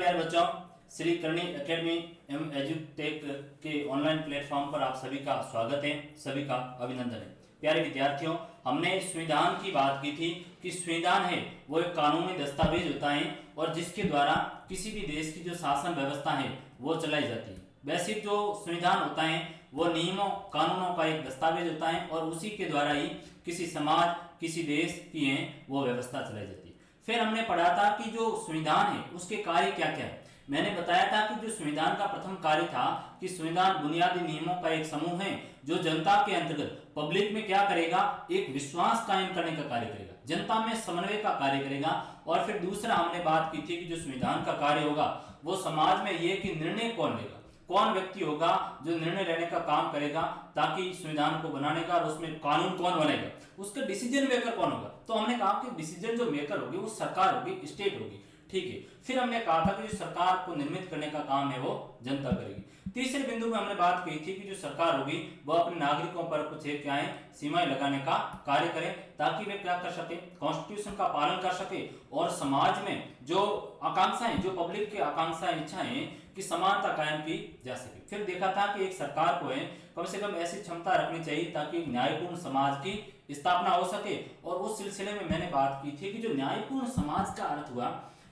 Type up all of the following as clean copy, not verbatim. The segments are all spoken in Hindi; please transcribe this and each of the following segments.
प्यारे बच्चों, श्री करणी एकेडमी एवं एजुटेक के ऑनलाइन प्लेटफॉर्म पर आप सभी का स्वागत है, सभी का अभिनंदन है। प्यारे विद्यार्थियों, हमने संविधान की बात की थी कि संविधान है वो एक कानूनी दस्तावेज होता है और जिसके द्वारा किसी भी देश की जो शासन व्यवस्था है वो चलाई जाती है। बेसिक जो संविधान होता है वो नियमों कानूनों का एक दस्तावेज होता है और उसी के द्वारा ही किसी समाज किसी देश की है वो व्यवस्था चलाई जाती है। फिर हमने पढ़ा था कि जो संविधान है उसके कार्य क्या क्या है। मैंने बताया था कि जो संविधान का प्रथम कार्य था कि संविधान बुनियादी नियमों का एक समूह है जो जनता के अंतर्गत पब्लिक में क्या करेगा, एक विश्वास कायम करने का कार्य करेगा, जनता में समन्वय का कार्य करेगा। और फिर दूसरा हमने बात की थी कि जो संविधान का कार्य होगा वो समाज में ये कि निर्णय कौन लेगा, कौन व्यक्ति होगा जो निर्णय लेने का काम करेगा ताकि संविधान को बनाने का, और उसमें कानून कौन बनेगा, उसका डिसीजन मेकर कौन होगा। तो हमने कहा कि डिसीजन जो मेकर होगी वो सरकार होगी, स्टेट होगी, ठीक है। फिर हमने कहा था कि जो सरकार को निर्मित करने का काम है वो जनता करेगी। तीसरे बिंदु में हमने बात की थी कि जो सरकार होगी वो अपने नागरिकों पर कुछ क्या है सीमाएं लगाने का कार्य करे ताकि वे क्या कर सके, कॉन्स्टिट्यूशन का पालन कर सके और समाज में जो आकांक्षाएं, जो पब्लिक की आकांक्षाएं, इच्छाएं की समानता कायम की जा सके। फिर देखा था कि एक सरकार को है कम से कम ऐसी क्षमता रखनी चाहिए ताकि न्यायपूर्ण समाज की स्थापना हो सके। और उस सिलसिले में मैंने बात की थी कि जो न्यायपूर्ण समाज का अर्थ हुआ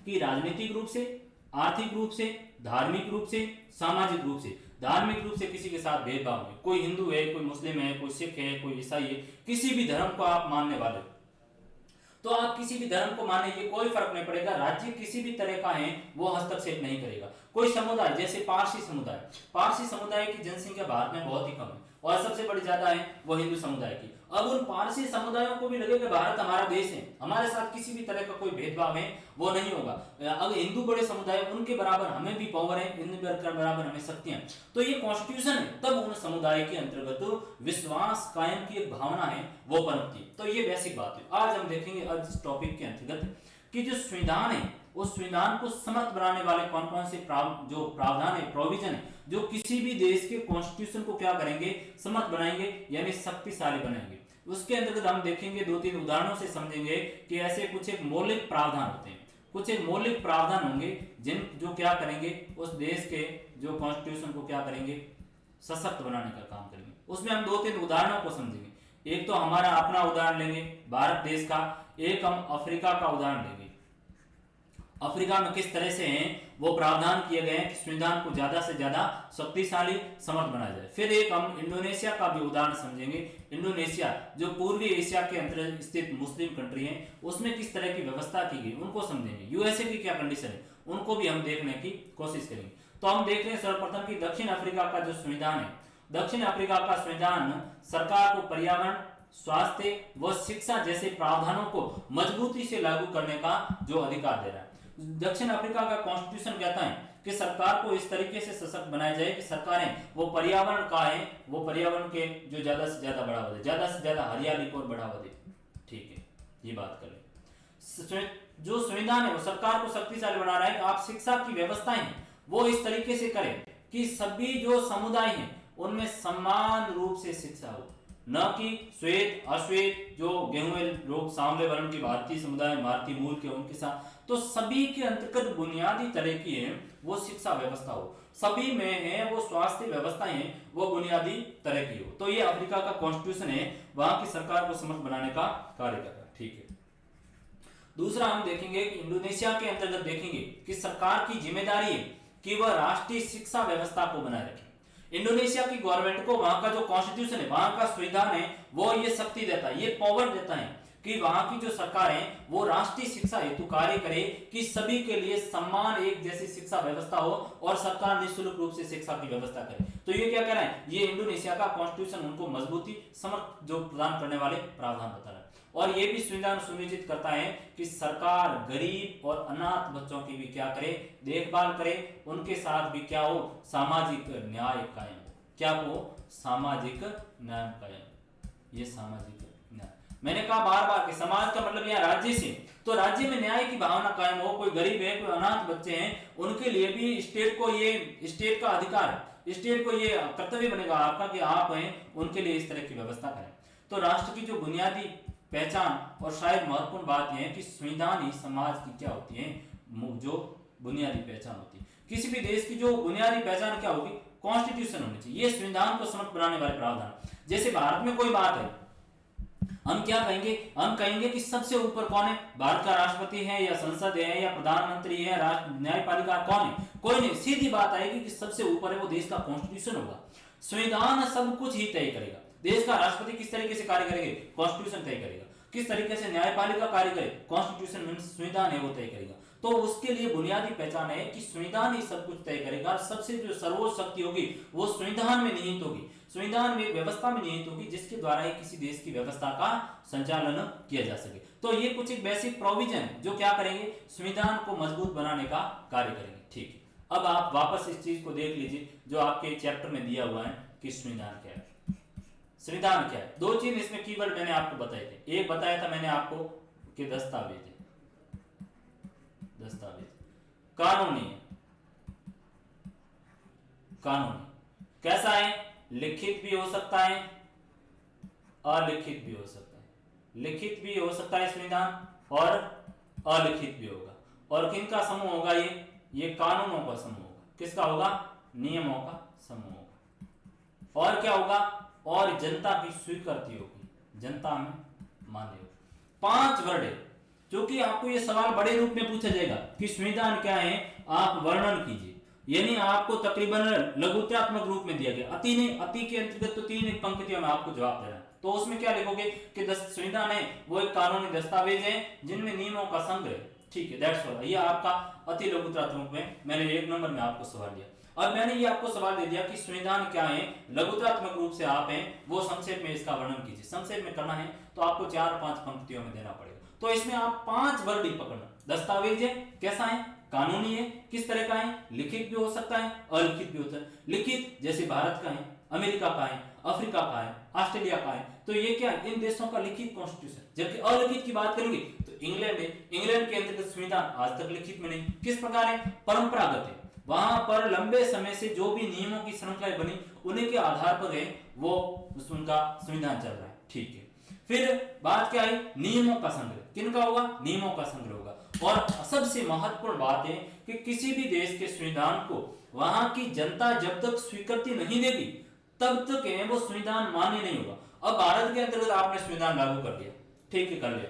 कि राजनीतिक रूप से, आर्थिक रूप से, धार्मिक रूप से, सामाजिक रूप से। धार्मिक रूप से किसी के साथ भेदभाव नहीं, कोई हिंदू है, कोई मुस्लिम है, कोई सिख है, कोई ईसाई है, किसी भी धर्म को आप मानने वाले तो आप किसी भी धर्म को माने, ये कोई फर्क नहीं पड़ेगा। राज्य किसी भी तरह का है वो हस्तक्षेप नहीं करेगा। कोई समुदाय जैसे पारसी समुदाय की जनसंख्या भारत में बहुत ही कम है और सबसे बड़ी ज्यादा है वो हिंदू समुदाय की। अब उन पारसी समुदायों को भी लगे कि भारत हमारा देश है, हमारे साथ किसी भी तरह का कोई भेदभाव है वो नहीं होगा। अगर हिंदू बड़े समुदाय उनके बराबर हमें भी पावर है, इनके बराबर हमें शक्तियां, तो ये कॉन्स्टिट्यूशन है, तब उन समुदाय के अंतर्गत विश्वास कायम की एक भावना है वो पनपती है। तो ये बेसिक बात है। आज हम देखेंगे इस टॉपिक के अंतर्गत कि जो संविधान है उस संविधान को समर्थ बनाने वाले कौन कौन से जो प्रावधान है, प्रोविजन है, जो किसी भी देश के कॉन्स्टिट्यूशन को क्या करेंगे, समर्थ बनाएंगे, यानी शक्तिशाली बनाएंगे। उसके अंतर्गत हम देखेंगे, दो तीन उदाहरणों से समझेंगे कि ऐसे कुछ एक मौलिक प्रावधान होते हैं, कुछ एक मौलिक प्रावधान होंगे जिन जो क्या करेंगे उस देश के जो कॉन्स्टिट्यूशन को क्या करेंगे, सशक्त बनाने का काम करेंगे। उसमें हम दो तीन उदाहरणों को समझेंगे। एक तो हमारा अपना उदाहरण लेंगे भारत देश का, एक हम अफ्रीका का उदाहरण लेंगे। अफ्रीका में किस तरह से हैं वो प्रावधान किए गए हैं कि संविधान को ज्यादा से ज्यादा शक्तिशाली समर्थ बनाया जाए। फिर एक हम इंडोनेशिया का भी उदाहरण समझेंगे। इंडोनेशिया जो पूर्वी एशिया के अंतर्गत स्थित मुस्लिम कंट्री है उसमें किस तरह की व्यवस्था की गई उनको समझेंगे। यूएसए की क्या कंडीशन है उनको भी हम देखने की कोशिश करेंगे। तो हम देख रहे हैं सर्वप्रथम की दक्षिण अफ्रीका का जो संविधान है, दक्षिण अफ्रीका का संविधान सरकार को पर्यावरण, स्वास्थ्य व शिक्षा जैसे प्रावधानों को मजबूती से लागू करने का जो अधिकार दे रहा है। दक्षिण अफ्रीका का कॉन्स्टिट्यूशन कहता है कि सरकार को इस तरीके से सशक्त बनाया जाए कि सरकारें वो पर्यावरण का है वो पर्यावरण के जो ज्यादा से ज्यादा बढ़ावा दे, ज्यादा से ज्यादा हरियाली को बढ़ावा दे। ठीक है, ये बात करें। जो संविधान है वो सरकार को शक्तिशाली बना रहा है कि आप शिक्षा की व्यवस्थाएं वो इस तरीके से करें कि सभी जो समुदाय हैं उनमें समान रूप से शिक्षा हो, न कि श्वेत अश्वेत जो गेहूं लोग सांवले वर्ण के भारतीय समुदाय, भारतीय मूल के उनके साथ, तो सभी के अंतर्गत बुनियादी तरह की है वो शिक्षा व्यवस्था हो, सभी में है वो स्वास्थ्य व्यवस्था है वो बुनियादी तरह की हो। तो ये अफ्रीका का कॉन्स्टिट्यूशन है, वहां की सरकार को समर्थ बनाने का कार्य कर रहा है। ठीक है। दूसरा हम देखेंगे कि इंडोनेशिया के अंतर्गत देखेंगे कि सरकार की जिम्मेदारी है कि वह राष्ट्रीय शिक्षा व्यवस्था को बनाए रखे। इंडोनेशिया की गवर्नमेंट को वहां का जो कॉन्स्टिट्यूशन है, वहां का संविधान है वो ये शक्ति देता है, ये पावर देता है कि वहां की जो सरकार है वो राष्ट्रीय शिक्षा हेतु कार्य करे कि सभी के लिए समान एक जैसी शिक्षा व्यवस्था हो और सरकार निःशुल्क रूप से शिक्षा की व्यवस्था करे। तो ये क्या कह रहा है, ये इंडोनेशिया का कॉन्स्टिट्यूशन उनको मजबूती समर्थ जो प्रदान करने वाले प्रावधान बता रहा है। और ये भी संविधान सुनिश्चित करता है कि सरकार गरीब और अनाथ बच्चों की भी क्या करे, देखभाल करे, उनके साथ भी क्या हो, सामाजिक न्याय कायम हो। क्या हो, सामाजिक न्याय कायम। ये सामाजिक न्याय मैंने कहा बार बार कि समाज का मतलब यहाँ राज्य से, तो राज्य में न्याय की भावना कायम हो। कोई गरीब है, कोई अनाथ बच्चे हैं, उनके लिए भी स्टेट को ये स्टेट का अधिकार है, स्टेट को ये कर्तव्य बनेगा आपका कि आप हैं उनके लिए इस तरह की व्यवस्था करें। तो राष्ट्र की जो बुनियादी पहचान और शायद महत्वपूर्ण बात यह है कि संविधान ही समाज की क्या होती है, जो बुनियादी पहचान होती है। किसी भी देश की जो बुनियादी पहचान क्या होगी, कॉन्स्टिट्यूशन होनी चाहिए, ये संविधान को समर्थ बनाने वाले प्रावधान। जैसे भारत में कोई बात है, हम क्या कहेंगे, हम कहेंगे कि सबसे ऊपर कौन है, भारत का राष्ट्रपति है या संसद है या प्रधानमंत्री है, न्यायपालिका कौन है, कोई नहीं। सीधी बात आएगी कि सबसे ऊपर है वो देश का कॉन्स्टिट्यूशन होगा। संविधान सब कुछ ही तय करेगा। देश का राष्ट्रपति किस तरीके से कार्य करेंगे, कॉन्स्टिट्यूशन तय करेगा। किस तरीके से न्यायपालिका कार्य करे, कॉन्स्टिट्यूशन मींस संविधान है वो तय करेगा। तो उसके लिए बुनियादी पहचान है कि संविधान ही सब कुछ तय करेगा। सबसे जो सर्वोच्च शक्ति होगी वो संविधान में निहित होगी, संविधान में व्यवस्था में निहित होगी, जिसके द्वारा ही किसी देश की व्यवस्था का संचालन किया जा सके। तो ये कुछ एक बेसिक प्रोविजन है जो क्या करेंगे, संविधान को मजबूत बनाने का कार्य करेंगे। ठीक है, अब आप वापस इस चीज को देख लीजिए जो आपके चैप्टर में दिया हुआ है कि संविधान क्या है। संविधान क्या है, दो चीज इसमें कीवर्ड मैंने आपको बताए थे। एक बताया था मैंने आपको कि दस्तावेज है, दस्तावेज कानूनी है, कानूनी कैसा है, लिखित भी हो सकता है, अलिखित भी हो सकता है। लिखित भी हो सकता है संविधान और अलिखित भी होगा। और किनका समूह होगा, ये कानूनों का समूह होगा। किसका होगा, नियमों का समूह होगा। और क्या होगा, और जनता की स्वीकृति होगी, जनता में मान्य होगी। 5 वर्ड है, जो कि आपको ये सवाल बड़े रूप में पूछा जाएगा कि संविधान क्या है, आप वर्णन कीजिए। यानी आपको तकरीबन लघुत्रात्मक रूप में दिया गया, अति ने, अति के अंतर्गत तो 3 पंक्तियों में आपको जवाब देना है। तो उसमें क्या लिखोगे कि संविधान है वो एक कानूनी दस्तावेज है जिनमें नियमों का संग्रह। ठीक है, दैट्स ऑल। ये आपका अति लघुत्रात्मक में मैंने 1 नंबर में आपको सवाल दिया। अब मैंने ये आपको सवाल दे दिया कि संविधान क्या है, लघुत्रात्मक रूप से आप हैं वो संक्षेप में इसका वर्णन कीजिए। संक्षेप में करना है तो आपको 4-5 पंक्तियों में देना पड़ेगा। तो इसमें आप 5 वर्ड ही पकड़ना। दस्तावेज है, कैसा है, कानूनी है, किस तरह का है, लिखित भी हो सकता है, अलिखित भी होता है। लिखित जैसे भारत का है, अमेरिका का है, अफ्रीका का है, ऑस्ट्रेलिया का है, तो ये क्या है, इन देशों का लिखित कॉन्स्टिट्यूशन। जबकि अलिखित की बात करेंगे तो इंग्लैंड है, इंग्लैंड के अंतर्गत संविधान आज तक लिखित में नहीं। किस प्रकार है, परंपरागत है, वहां पर लंबे समय से जो भी नियमों की श्रृंखलाएं बनी उन्हीं के आधार पर है वो उनका संविधान चल रहा है। ठीक है, फिर बात क्या है, नियमों का संग्रह। किनका होगा, नियमों का संग्रह होगा। और सबसे महत्वपूर्ण बात है कि किसी भी देश के संविधान को वहां की जनता जब तक स्वीकृति नहीं देगी तब तक है वो संविधान मान्य नहीं होगा। अब भारत के अंतर्गत आपने संविधान लागू कर दिया, ठीक है, कर लिया,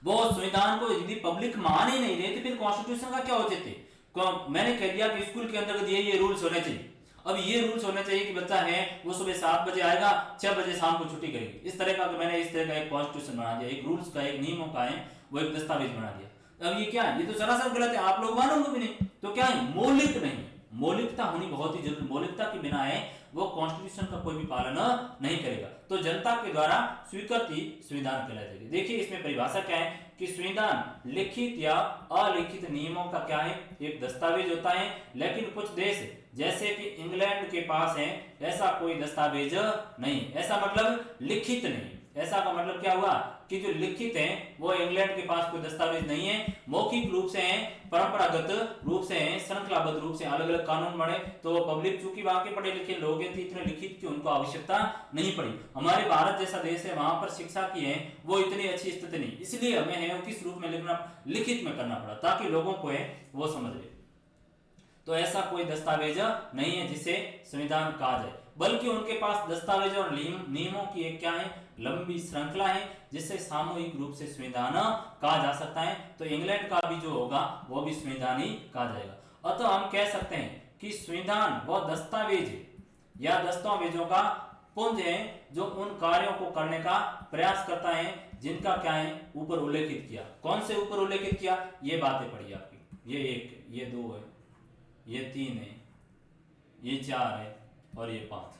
वो संविधान को यदि पब्लिक मान ही नहीं रही तो फिर कॉन्स्टिट्यूशन का क्या औचित्य। मैंने कह दिया कि स्कूल के अंतर्गत ये रूल्स होने चाहिए। अब ये रूल्स होने चाहिए कि बच्चा है वो सुबह 7 बजे आएगा, 6 बजे शाम को छुट्टी करेगी। इस तरह का मैंने इस तरह का एक कॉन्स्टिट्यूशन बना दिया, एक रूल्स का, एक नियमों का है वो एक दस्तावेज बना दिया। अब ये क्या है, ये तो सरासर गलत है, आप लोग मानोगे भी नहीं। तो क्या है, मौलिक नहीं, मौलिकता होनी बहुत ही जरूरी। मौलिकता के बिना है वो कॉन्स्टिट्यूशन का कोई भी पालन नहीं करेगा। तो जनता के द्वारा स्वीकृति संविधान कहलाई जाएगी। देखिए इसमें परिभाषा क्या है कि संविधान लिखित या अलिखित नियमों का क्या है, एक दस्तावेज होता है। लेकिन कुछ देश जैसे कि इंग्लैंड के पास है ऐसा कोई दस्तावेज नहीं। ऐसा मतलब लिखित नहीं, ऐसा का मतलब क्या हुआ कि जो लिखित है वो इंग्लैंड के पास कोई दस्तावेज नहीं है, मौखिक रूप से है, परंपरागत रूप से है, श्रृंखलाबद्ध रूप से अलग अलग कानून बने। तो पब्लिक चूंकि वहां के पढ़े लिखे लोग हैं तो इतने लिखित की उनको आवश्यकता नहीं पड़ी। हमारे भारत जैसा देश है वहां पर शिक्षा की है वो इतनी अच्छी स्थिति नहीं, इसलिए हमें है किस रूप में लिखना, लिखित में करना पड़ा ताकि लोगों को है वो समझ ले। तो ऐसा कोई दस्तावेज नहीं है जिसे संविधान कहा जाए, बल्कि उनके पास दस्तावेज और नियमों की एक क्या है, लंबी श्रृंखला है जिससे सामूहिक रूप से संविधान कहा जा सकता है। तो इंग्लैंड का भी जो होगा वो भी संविधान ही कहा जाएगा। अतः हम कह सकते हैं कि संविधान वह दस्तावेज या दस्तावेजों का पुंज है जो उन कार्यों को करने का प्रयास करता है जिनका क्या है ऊपर उल्लेखित किया। कौन से ऊपर उल्लेखित किया, ये बातें पढ़िए आपकी, ये 1, ये 2 है, ये 3 है, ये 4 है और ये 5।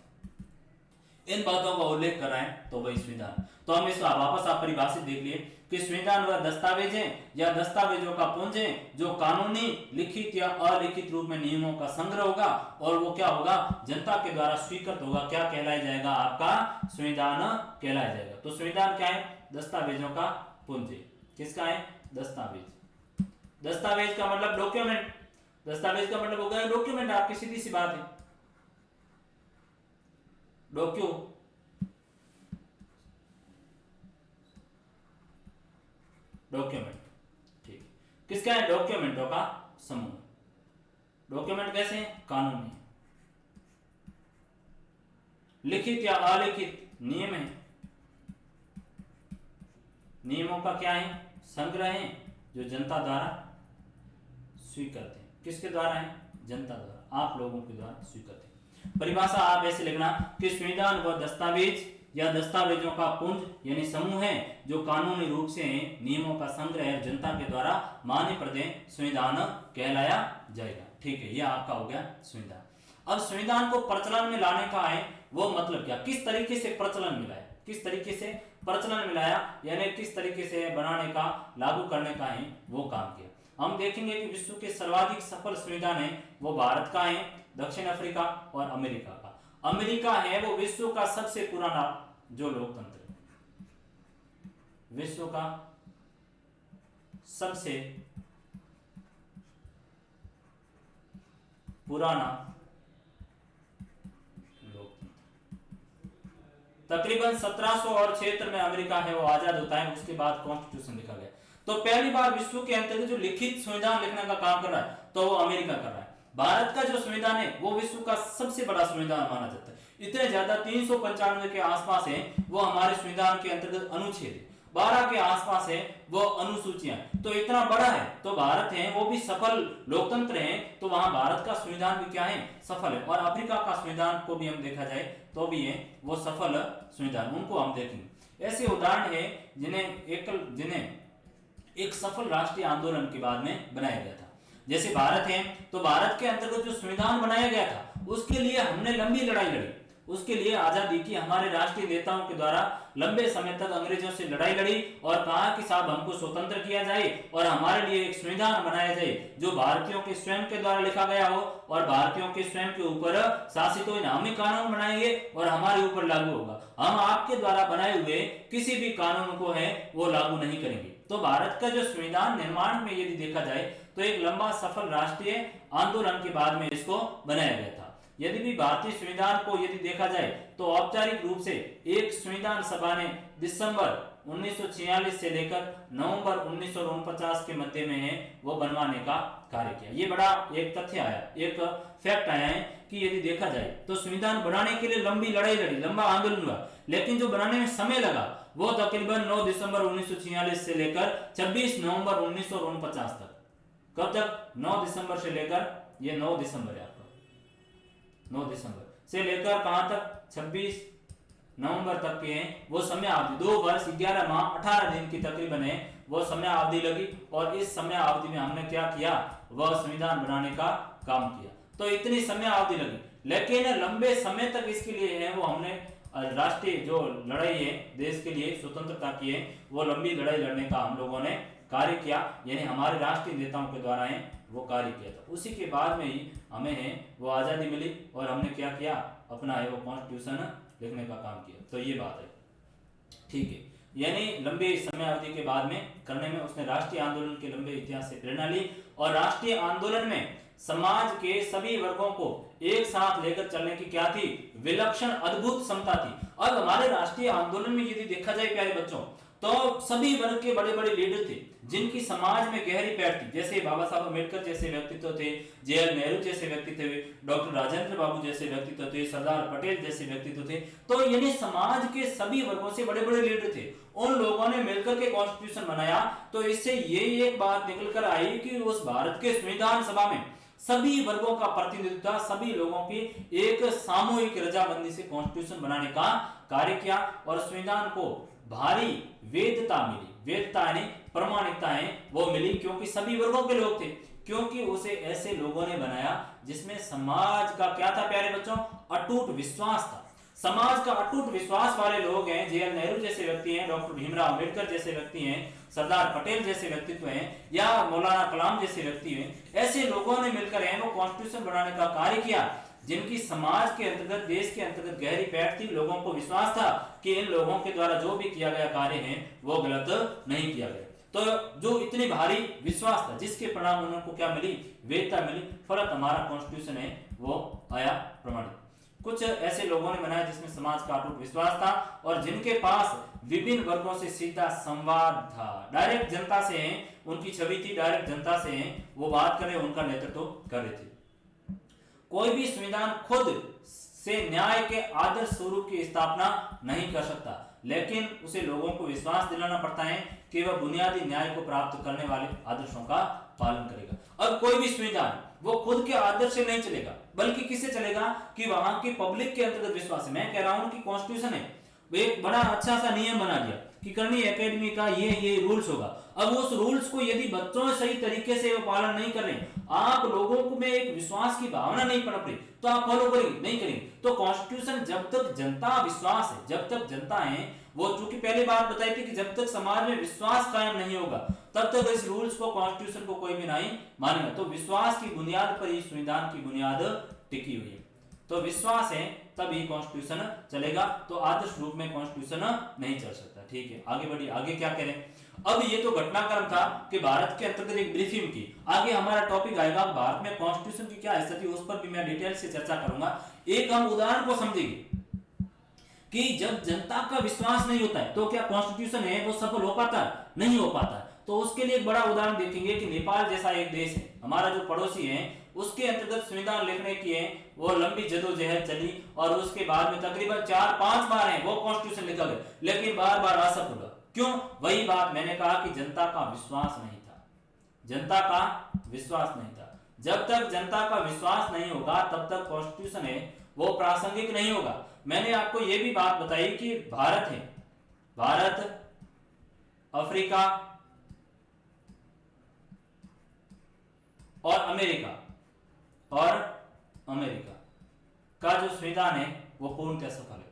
इन बातों का उल्लेख कर रहे हैं तो वही संविधान। तो हम इस वापस आप परिभाषित देख लिए कि संविधान वह दस्तावेज है या दस्तावेजों का पुंज है जो कानूनी, लिखित या अलिखित रूप में नियमों का संग्रह होगा और वो क्या होगा, जनता के द्वारा स्वीकृत होगा। क्या कहलाया जाएगा, आपका संविधान कहलाया जाएगा। तो संविधान क्या है, दस्तावेजों का पुंज है। किसका है, दस्तावेज। दस्तावेज का मतलब डॉक्यूमेंट, दस्तावेज का मतलब होगा डॉक्यूमेंट। आपकी सीधी सी बात है, डॉक्यूमेंट। ठीक, किसका है, डॉक्यूमेंटों का डॉक्यूमेंट कैसे हैं? कानूनी, लिखित या अलिखित नियम है, नियमों का क्या है? संग्रह है, जो जनता द्वारा स्वीकृत है। किसके द्वारा है? जनता द्वारा, आप लोगों के द्वारा स्वीकृत है। परिभाषा आप ऐसे लिखना कि संविधान वह दस्तावेज या दस्तावेजों का पुंज यानी समूह है जो कानूनी रूप से नियमों का संग्रह और जनता के द्वारा मान्य प्रदेय संविधान कहलाया जाएगा। ठीक है, यह आपका हो गया संविधान। अब संविधान को प्रचलन में लाने का है वो मतलब क्या, किस तरीके से प्रचलन मिलाया, किस तरीके से प्रचलन मिलाया, यानी किस तरीके से बनाने का, लागू करने का है वो काम किया। हम देखेंगे कि विश्व के सर्वाधिक सफल संविधान है वो भारत का है, दक्षिण अफ्रीका और अमेरिका का। अमेरिका है वो विश्व का सबसे पुराना जो लोकतंत्र है, विश्व का सबसे पुराना लोकतंत्र। तकरीबन 1700 और क्षेत्र में अमेरिका है वो आजाद होता है, उसके बाद कॉन्स्टिट्यूशन लिखा गया। तो पहली बार विश्व के अंतर्गत जो लिखित संविधान लिखने का काम कर रहा है तो वो अमेरिका कर रहा है। भारत का जो संविधान है वो विश्व का सबसे बड़ा संविधान माना जाता है, इतने ज्यादा 395 के आसपास है वो हमारे संविधान के अंतर्गत अनुच्छेद, 12 के आसपास है वो अनुसूचियां, तो इतना बड़ा है। तो भारत है वो भी सफल लोकतंत्र है, तो वहां भारत का संविधान भी क्या है? सफल है। और अफ्रीका का संविधान को भी हम देखा जाए तो भी है वो सफल संविधान, उनको हम देखेंगे। ऐसे उदाहरण है जिन्हें एक सफल राष्ट्रीय आंदोलन के बाद में बनाया गया था। जैसे भारत है तो भारत के अंतर्गत जो संविधान बनाया गया था उसके लिए हमने लंबी लड़ाई लड़ी, उसके लिए आजादी की हमारे राष्ट्रीय नेताओं के द्वारा लंबे समय तक अंग्रेजों से लड़ाई लड़ी और कहा कि साहब हमको स्वतंत्र किया जाए और हमारे लिए एक संविधान बनाया जाए जो भारतीयों के स्वयं के द्वारा लिखा गया हो और भारतीयों के स्वयं के ऊपर शासित हो। हम कानून बनाएंगे और हमारे ऊपर लागू होगा, हम आपके द्वारा बनाए हुए किसी भी कानून को है वो लागू नहीं करेंगे। तो भारत का जो संविधान निर्माण में यदि देखा जाए तो एक लंबा सफल राष्ट्रीय आंदोलन के बाद में इसको बनाया गया था। यदि भी भारतीय संविधान को यदि देखा जाए तो औपचारिक रूप से एक संविधान सभा ने दिसंबर 1946 से लेकर नवंबर 1949 के मध्य में है वो बनवाने का कार्य किया। ये बड़ा एक तथ्य आया, एक फैक्ट आया है कि यदि देखा जाए तो संविधान बनाने के लिए लंबी लड़ाई लड़ी, लंबा आंदोलन हुआ, लेकिन जो बनाने में समय लगा वो तकरीबन 9 दिसंबर 1946 से लेकर 26 नवंबर 1949 तक। कब तक? 9 दिसंबर से लेकर, ये 9 दिसंबर है आपका, 9 दिसंबर से लेकर कहां तक? 26 नवंबर तक के हैं वो समय अवधि, 2 वर्ष 11 माह 18 दिन की तकरीबन है वो समय अवधि लगी। और इस समय अवधि में हमने क्या किया? वह संविधान बनाने का काम किया। तो इतनी समय अवधि लगी, लेकिन लंबे समय तक इसके लिए है वो हमने राष्ट्रीय जो लड़ाई है देश के लिए स्वतंत्रता की है वो लंबी लड़ाई लड़ने का हम लोगों ने कार्य किया, यानी हमारे राष्ट्रीय नेताओं के द्वारा है वो कार्य किया था। उसी के बाद में ही हमें है वो आजादी मिली और हमने क्या किया? अपना है वो कॉन्स्टिट्यूशन लिखने का काम किया। तो ये बात है, ठीक है, यानी लंबे समय अवधि के बाद में करने में उसने राष्ट्रीय आंदोलन के लंबे इतिहास से प्रेरणा ली और राष्ट्रीय आंदोलन में समाज के सभी वर्गों को एक साथ लेकर चलने की क्या थी? विलक्षण अद्भुत क्षमता थी। अब हमारे राष्ट्रीय आंदोलन में यदि देखा जाए प्यारे बच्चों तो सभी वर्ग के बड़े बड़े लीडर थे जिनकी समाज में गहरी पैठ थी। जैसे बाबा साहब अम्बेडकर जैसे व्यक्तित्व थे, जवाहरलाल नेहरू जैसे व्यक्तित्व थे, डॉक्टर राजेंद्र बाबू जैसे व्यक्तित्व थे, सरदार पटेल जैसे व्यक्तित्व थे। तो यानी समाज के सभी वर्गों से बड़े बड़े लीडर थे, उन लोगों ने मिलकर के कॉन्स्टिट्यूशन बनाया। तो इससे ये एक बात निकल कर आई कि उस भारत के संविधान सभा में सभी वर्गों का प्रतिनिधित्व, सभी लोगों की एक सामूहिक रजामंदी से कॉन्स्टिट्यूशन बनाने का कार्य किया और संविधान को भारी वेदता मिली। वेदता यानी प्रमाणिकता है वो मिली, क्योंकि सभी वर्गों के लोग थे, क्योंकि उसे ऐसे लोगों ने बनाया जिसमें समाज का क्या था प्यारे बच्चों? अटूट विश्वास था। समाज का अटूट विश्वास वाले लोग हैं, जवाहरलाल नेहरू जैसे व्यक्ति हैं, डॉक्टर भीमराव अंबेडकर जैसे व्यक्ति हैं, सरदार पटेल जैसे व्यक्तित्व हैं या मौलाना कलाम जैसे व्यक्ति हैं। ऐसे लोगों ने मिलकर है वो कॉन्स्टिट्यूशन बनाने का कार्य किया जिनकी समाज के अंतर्गत, देश के अंतर्गत गहरी पैठ थी। लोगों को विश्वास था कि इन लोगों के द्वारा जो भी किया गया कार्य है वो गलत नहीं किया गया। तो जो इतनी भारी विश्वास था जिसके परिणाम उनको क्या मिली? वेदता मिली, फलत हमारा कॉन्स्टिट्यूशन है वो आया प्रमाणित। कुछ ऐसे लोगों ने बनाया जिसमें समाज का अटूट विश्वास था और जिनके पास विभिन्न वर्गों से सीधा संवाद था, डायरेक्ट जनता से हैं, उनकी छवि थी, डायरेक्ट जनता से हैं वो बात कर रहे, उनका नेतृत्व कर रहे थे। कोई भी संविधान खुद से न्याय के आदर्श स्वरूप की स्थापना नहीं कर सकता, लेकिन उसे लोगों को विश्वास दिलाना पड़ता है कि वह बुनियादी न्याय को प्राप्त करने वाले आदर्शों का पालन करेगा। अब कोई भी संविधान वो खुद के आदर्श से नहीं चलेगा, बल्कि किससे चलेगा कि वहां की पब्लिक के अंतर्गत विश्वास है। मैं कह रहा हूं कि कॉन्स्टिट्यूशन है, वो एक बड़ा अच्छा सा नियम बना दिया कि करनी एकेडमी का ये रूल्स होगा। अब उस रूल्स को यदि बच्चों सही तरीके से वो पालन नहीं कर रहे, आप लोगों को में एक विश्वास की भावना नहीं पनप रही, तो आप फॉलो करेंगे नहीं करेंगे। तो कॉन्स्टिट्यूशन जब तक जनता विश्वास है, जब तक जनता है, वो चूंकि पहले बात बताई थी कि जब तक समाज में विश्वास कायम नहीं होगा तब तक इस रूल्स को कॉन्स्टिट्यूशन को कोई भी नहीं मानेगा। तो विश्वास की बुनियाद पर ही संविधान की बुनियाद टिकी हुई है। तो विश्वास है तभी कॉन्स्टिट्यूशन चलेगा, तो आदर्श रूप में कॉन्स्टिट्यूशन नहीं चल सकता। ठीक है, आगे बढ़िए, आगे क्या करें। अब ये तो घटनाक्रम था कि भारत के अंतर्गत एक ब्रीफिंग की। आगे हमारा टॉपिक आएगा भारत में कॉन्स्टिट्यूशन की क्या स्थिति, उस पर भी मैं डिटेल से चर्चा करूंगा। एक हम उदाहरण को समझेंगे कि जब जनता का विश्वास नहीं होता है तो क्या कॉन्स्टिट्यूशन है वो सफल हो पाता है, नहीं हो पाता। तो उसके लिए एक बड़ा उदाहरण देखेंगे कि नेपाल जैसा एक देश है, हमारा जो पड़ोसी है, उसके अंतर्गत संविधान लिखने की है वो लंबी जदोजहद चली और उसके बाद में तकरीबन 4-5 बार है वो कॉन्स्टिट्यूशन लिखा गया, लेकिन बार बार असफल हुआ। क्यों? वही बात मैंने कहा कि जनता का विश्वास नहीं था, जनता का विश्वास नहीं था। जब तक जनता का विश्वास नहीं होगा तब तक कॉन्स्टिट्यूशन है वो प्रासंगिक नहीं होगा। मैंने आपको यह भी बात बताई कि भारत है, भारत, अफ्रीका और अमेरिका का जो संविधान है वो पूर्णतः सफल है।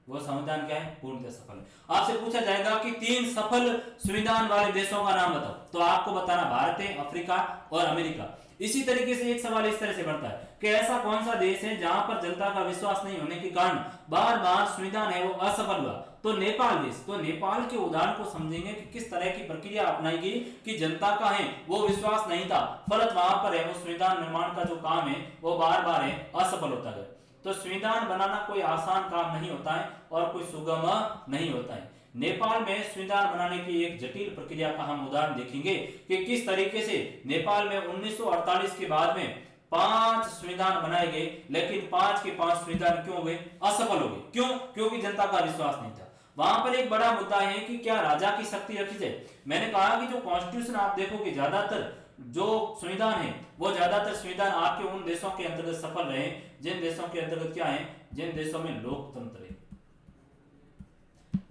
वो संविधान क्या है? पूर्णतः सफल है। आपसे पूछा जाएगा कि 3 सफल संविधान वाले देशों का नाम बताओ, तो आपको बताना भारत है, अफ्रीका और अमेरिका। इसी तरीके से एक सवाल इस तरह से बढ़ता है कि ऐसा कौन सा देश है जहां पर जनता का विश्वास नहीं होने के कारण बार बार संविधान है वो असफल हुआ? तो नेपाल देश। तो नेपाल के उदाहरण को समझेंगे कि किस तरह की प्रक्रिया अपनाई गई कि जनता का है वो विश्वास नहीं था, फलत वहां पर है वो संविधान निर्माण का जो काम है वो बार बार है असफल होता गया। तो संविधान बनाना कोई आसान काम नहीं होता है और कोई सुगम नहीं होता है। नेपाल में संविधान बनाने की एक जटिल प्रक्रिया का हम उदाहरण देखेंगे कि किस तरीके से नेपाल में 1948 के बाद में 5 संविधान बनाए गए, लेकिन 5 के 5 संविधान क्यों हुए? असफल हो गए। क्यों? क्योंकि जनता का विश्वास नहीं था। वहां पर एक बड़ा मुद्दा है कि क्या राजा की शक्ति रखी जाए। मैंने कहा कि जो कॉन्स्टिट्यूशन आप देखोगे, ज्यादातर जो संविधान है वो ज्यादातर संविधान आपके उन देशों के अंतर्गत सफल रहे जिन देशों के अंतर्गत क्या है, जिन देशों में लोकतंत्र है,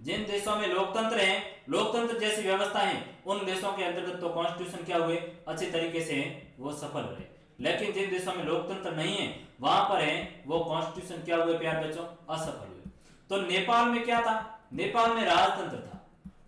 जिन देशों में लोकतंत्र है, लोकतंत्र जैसी व्यवस्था है, उन देशों के अंतर्गत तो कॉन्स्टिट्यूशन क्या हुए? अच्छे तरीके से वो सफल रहे। लेकिन जिन देशों में लोकतंत्र नहीं है वहां पर है वो कॉन्स्टिट्यूशन क्या हुए प्यार बच्चों? असफल हुए। तो नेपाल में क्या था? नेपाल में राजतंत्र था।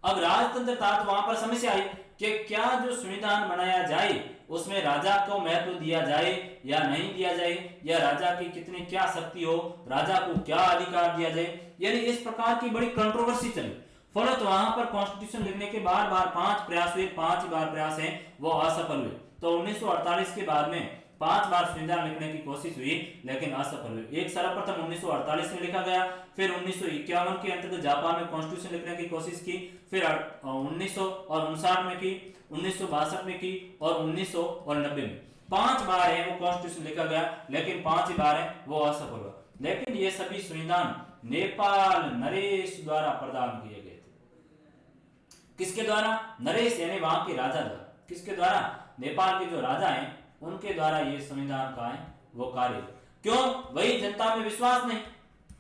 अब राजतंत्र था तो वहां पर समस्या आई कि क्या जो संविधान बनाया जाए उसमें राजा को महत्व दिया जाए या नहीं दिया जाए, या राजा की कितनी क्या शक्ति हो, राजा को क्या अधिकार दिया जाए, यानी इस प्रकार की बड़ी कंट्रोवर्सी चली। फलत वहां पर कॉन्स्टिट्यूशन लिखने के बार बार 5 प्रयास हुए, 5 बार प्रयास हैं वो असफल हुए। तो 1948 के बाद में 5 बार संविधान लिखने की कोशिश हुई लेकिन असफल हुई। एक सर्वप्रथम 1948 में लिखा गया, फिर 1951 के अंतर्गत जापान में कॉन्स्टिट्यूशन लिखने की कोशिश की, फिर 1959 में की, 1962 में की और 1990 में। 5 बार है वो कॉन्स्टिट्यूशन लिखा गया, लेकिन 5 ही बार है वो असफल हुआ। लेकिन ये सभी संविधान नेपाल नरेश द्वारा प्रदान किए गए थे। किसके द्वारा? नरेश यानी वहां के राजा द्वारा। किसके द्वारा? नेपाल के जो राजा हैं उनके द्वारा ये संविधान का है वो कार्य। क्यों? वही जनता में विश्वास नहीं।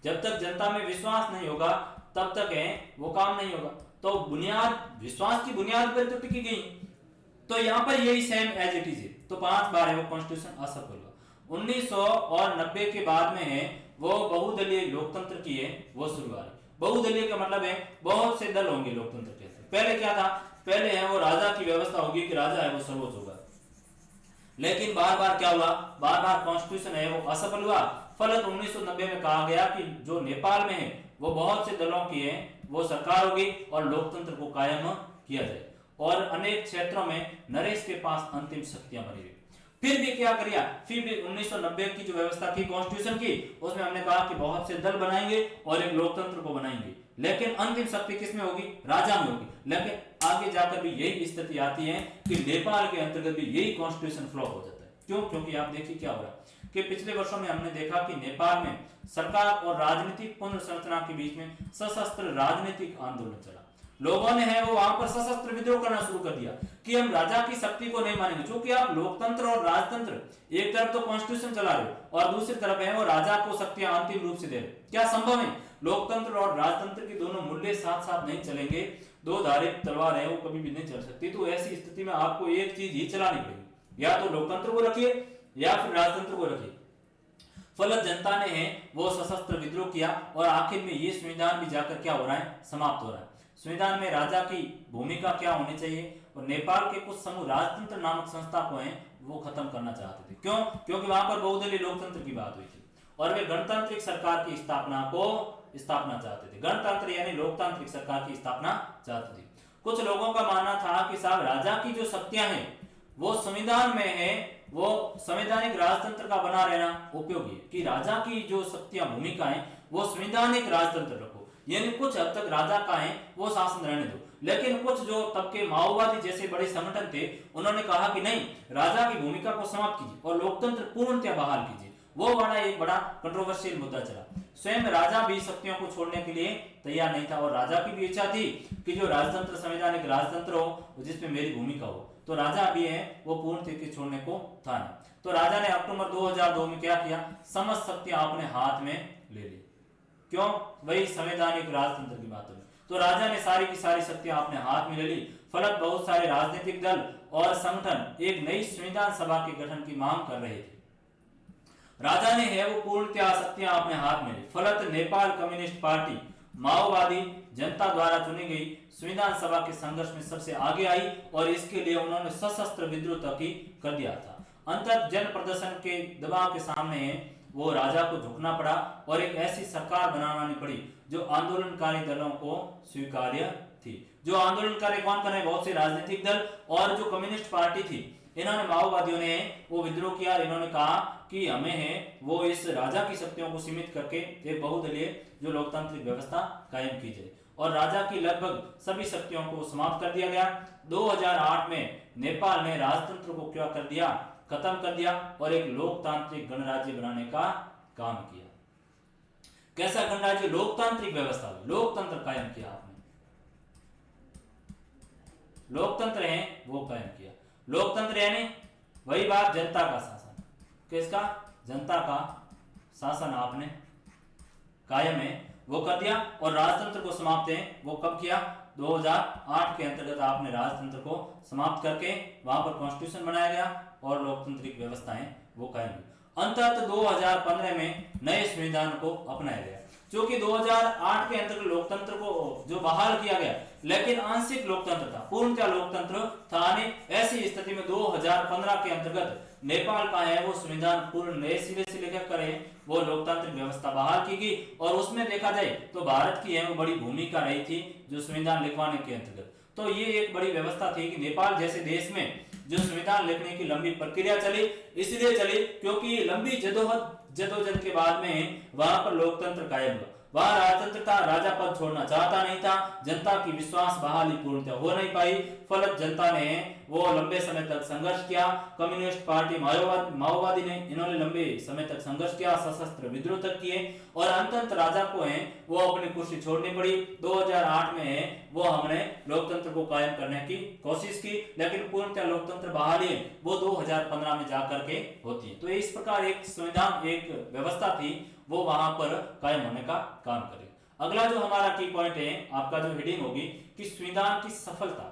जब तक जनता में विश्वास नहीं होगा तब तक है वो काम नहीं होगा। तो बुनियाद, विश्वास की बुनियाद पर तो टिकी गई। तो यहाँ पर यही सेम एज इट इज है। तो 5 बार है वो कॉन्स्टिट्यूशन असफल हुआ। 1990 के बाद में है वो बहुदलीय लोकतंत्र की है वो शुरुआत। बहुदलीय का मतलब है बहुत से दल होंगे लोकतंत्र के। पहले क्या था? पहले है वो राजा की व्यवस्था होगी कि राजा है वो सर्वोच्च होगा। लेकिन बार बार क्या हुआ? बार बार कॉन्स्टिट्यूशन है वो असफल हुआ। फलत 1990 में कहा गया कि जो नेपाल में है वो बहुत से दलों की है वो सरकार होगी और लोकतंत्र को कायम किया जाए। और अनेक क्षेत्रों में नरेश के पास अंतिम शक्तियां बनी हुई। फिर भी क्या करिया? फिर भी 1990 की जो व्यवस्था की कॉन्स्टिट्यूशन की, उसमें हमने कहा कि बहुत से दल बनाएंगे और एक लोकतंत्र को बनाएंगे, लेकिन अंतिम शक्ति किसमें होगी? राजा में होगी। लेकिन आगे जाकर भी यही स्थिति आती है कि नेपाल के अंतर्गत भी यही कॉन्स्टिट्यूशन फ्लॉप हो जाता है। क्यों? क्योंकि आप देखिए क्या हो रहा है, कि पिछले वर्षों में हमने देखा कि नेपाल में सरकार और राजनीतिक पुनर्संरचना के बीच में सशस्त्र राजनीतिक आंदोलन चला। लोगों ने है वो वहां पर सशस्त्र विद्रोह करना शुरू कर दिया कि हम राजा की शक्ति को नहीं मानेंगे, क्योंकि आप लोकतंत्र और राजतंत्र एक तरफ तो कॉन्स्टिट्यूशन चला रहे हो और दूसरी तरफ है वो राजा को शक्तियां अंतिम रूप से दे रहे। क्या संभव है? लोकतंत्र और राजतंत्र के दोनों मूल्य साथ साथ नहीं चलेंगे, दो धारी तलवार है वो कभी भी नहीं चल सकती। तो ऐसी स्थिति में आपको एक चीज ही चलानी पड़ेगी, या तो लोकतंत्र को रखिए या फिर राजतंत्र को रखिए। फलत जनता ने है वो सशस्त्र विद्रोह किया और आखिर में ये संविधान भी जाकर क्या हो रहा है, समाप्त हो रहा है। संविधान में राजा की भूमिका क्या होनी चाहिए, और नेपाल के कुछ समूह राजतंत्र नामक संस्था को है वो खत्म करना चाहते थे। क्यों? क्योंकि वहां पर बहुदलीय लोकतंत्र की बात हुई थी और वे गणतांत्रिक सरकार की स्थापना चाहते थे। गणतंत्र यानी लोकतांत्रिक सरकार की स्थापना चाहते थे। कुछ लोगों का मानना था कि साहब राजा की जो शक्तियां हैं वो संविधान में है, वो संवैधानिक राजतंत्र का बना रहना उपयोगी है, कि राजा की जो शक्तियां भूमिका है वो संवैधानिक राजतंत्र रखो, यानी कुछ हद तक राजा का है वो शासन रहने दो। लेकिन कुछ जो तबके माओवादी जैसे बड़े संगठन थे उन्होंने कहा कि नहीं, राजा की भूमिका को समाप्त कीजिए और लोकतंत्र पूर्णतः बहाल कीजिए। वो एक बड़ा कंट्रोवर्शियल मुद्दा चला। स्वयं राजा भी शक्तियों को छोड़ने के लिए तैयार नहीं था और राजा की भी इच्छा थी कि जो राजतंत्र संवैधानिक राजतंत्र हो जिसमें मेरी भूमिका हो, तो राजा भी है वो पूर्ण तरीके छोड़ने को था नहीं। तो राजा ने अक्टूबर 2002 में क्या किया, समस्त शक्तियां अपने हाथ में ले ली। क्यों? वही संवैधानिक राजतंत्र की बात हुई। तो राजा ने सारी की सारी शक्तियां अपने हाथ में ले ली। फलत बहुत सारे राजनीतिक दल और संगठन एक नई संविधान सभा के गठन की मांग कर रहे थे। राजा ने है वो पूर्णतः शक्तियां अपने हाथ में ली। फलत नेपाल कम्युनिस्ट पार्टी माओवादी जनता द्वारा चुनी गई संविधान सभा के संघर्ष में सबसे आगे आई और इसके लिए उन्होंने सशस्त्र विद्रोह तक ही कर दिया था। अंततः जन प्रदर्शन के दबाव के सामने वो राजा को झुकना पड़ा और एक ऐसी सरकार बनानी पड़ी जो आंदोलनकारी दलों को स्वीकार्य थी। जो आंदोलनकारी कौन कौन है? बहुत से राजनीतिक दल और जो कम्युनिस्ट पार्टी थी। इन्होंने माओवादियों ने वो विद्रोह किया। इन्होंने कहा कि हमें है वो इस राजा की शक्तियों को सीमित करके एक बहुदलीय जो लोकतांत्रिक व्यवस्था कायम की जाए और राजा की लगभग सभी शक्तियों को समाप्त कर दिया गया। 2008 में नेपाल ने राजतंत्र को क्या कर दिया, खत्म कर दिया और एक लोकतांत्रिक गणराज्य बनाने का काम किया। कैसा गणराज्य? लोकतांत्रिक व्यवस्था, लोकतंत्र कायम किया आपने, लोकतंत्र है वो कायम किया। लोकतंत्र यानी वही बात, जनता का शासन। किसका? जनता का शासन आपने कायम है वो कर दिया और राजतंत्र को समाप्त है वो कब किया? 2008 के अंतर्गत आपने राजतंत्र को समाप्त करके वहां पर कॉन्स्टिट्यूशन बनाया गया और लोकतांत्रिक व्यवस्थाएं वो कायम हुई। अंततः 2015 में नए संविधान को अपनाया गया, क्योंकि 2008 के अंतर्गत लोकतंत्र को जो बहाल किया गया लेकिन आंशिक लोकतंत्र था, पूर्णतः लोकतंत्र था नहीं। ऐसी स्थिति में 2015 के अंतर्गत नेपाल का है वो संविधान पूर्ण नए सिरे से लेकर करे वो लोकतांत्रिक व्यवस्था बहाल की गई और उसमें देखा जाए तो भारत की है वो बड़ी भूमिका रही थी जो संविधान लिखवाने के अंतर्गत। तो ये एक बड़ी व्यवस्था थी कि नेपाल जैसे देश में जो संविधान लिखने की लंबी प्रक्रिया चली, इसलिए चली क्योंकि लंबी जदोजहद के बाद में वहां पर लोकतंत्र कायम हुआ। वहां राजतंत्र था, राजा पद छोड़ना चाहता नहीं था, जनता की विश्वास बहाली पूर्णतः हो नहीं पाई। फलत जनता ने वो लंबे समय तक संघर्ष किया। कम्युनिस्ट पार्टी माओवादी ने इन्होंने लंबे समय तक संघर्ष किया, सशस्त्र विद्रोह तक किए और अंततः राजा को है वो अपनी कुर्सी छोड़नी पड़ी। 2008 में है वो हमने लोकतंत्र को कायम करने की कोशिश की, लेकिन पूर्णतः लोकतंत्र बहाली वो 2015 में जाकर के होती है। तो इस प्रकार एक संविधान, एक व्यवस्था थी वो वहां पर कायम होने का काम करे। अगला जो हमारा की पॉइंट है, आपका जो हेडिंग होगी कि संविधान की सफलता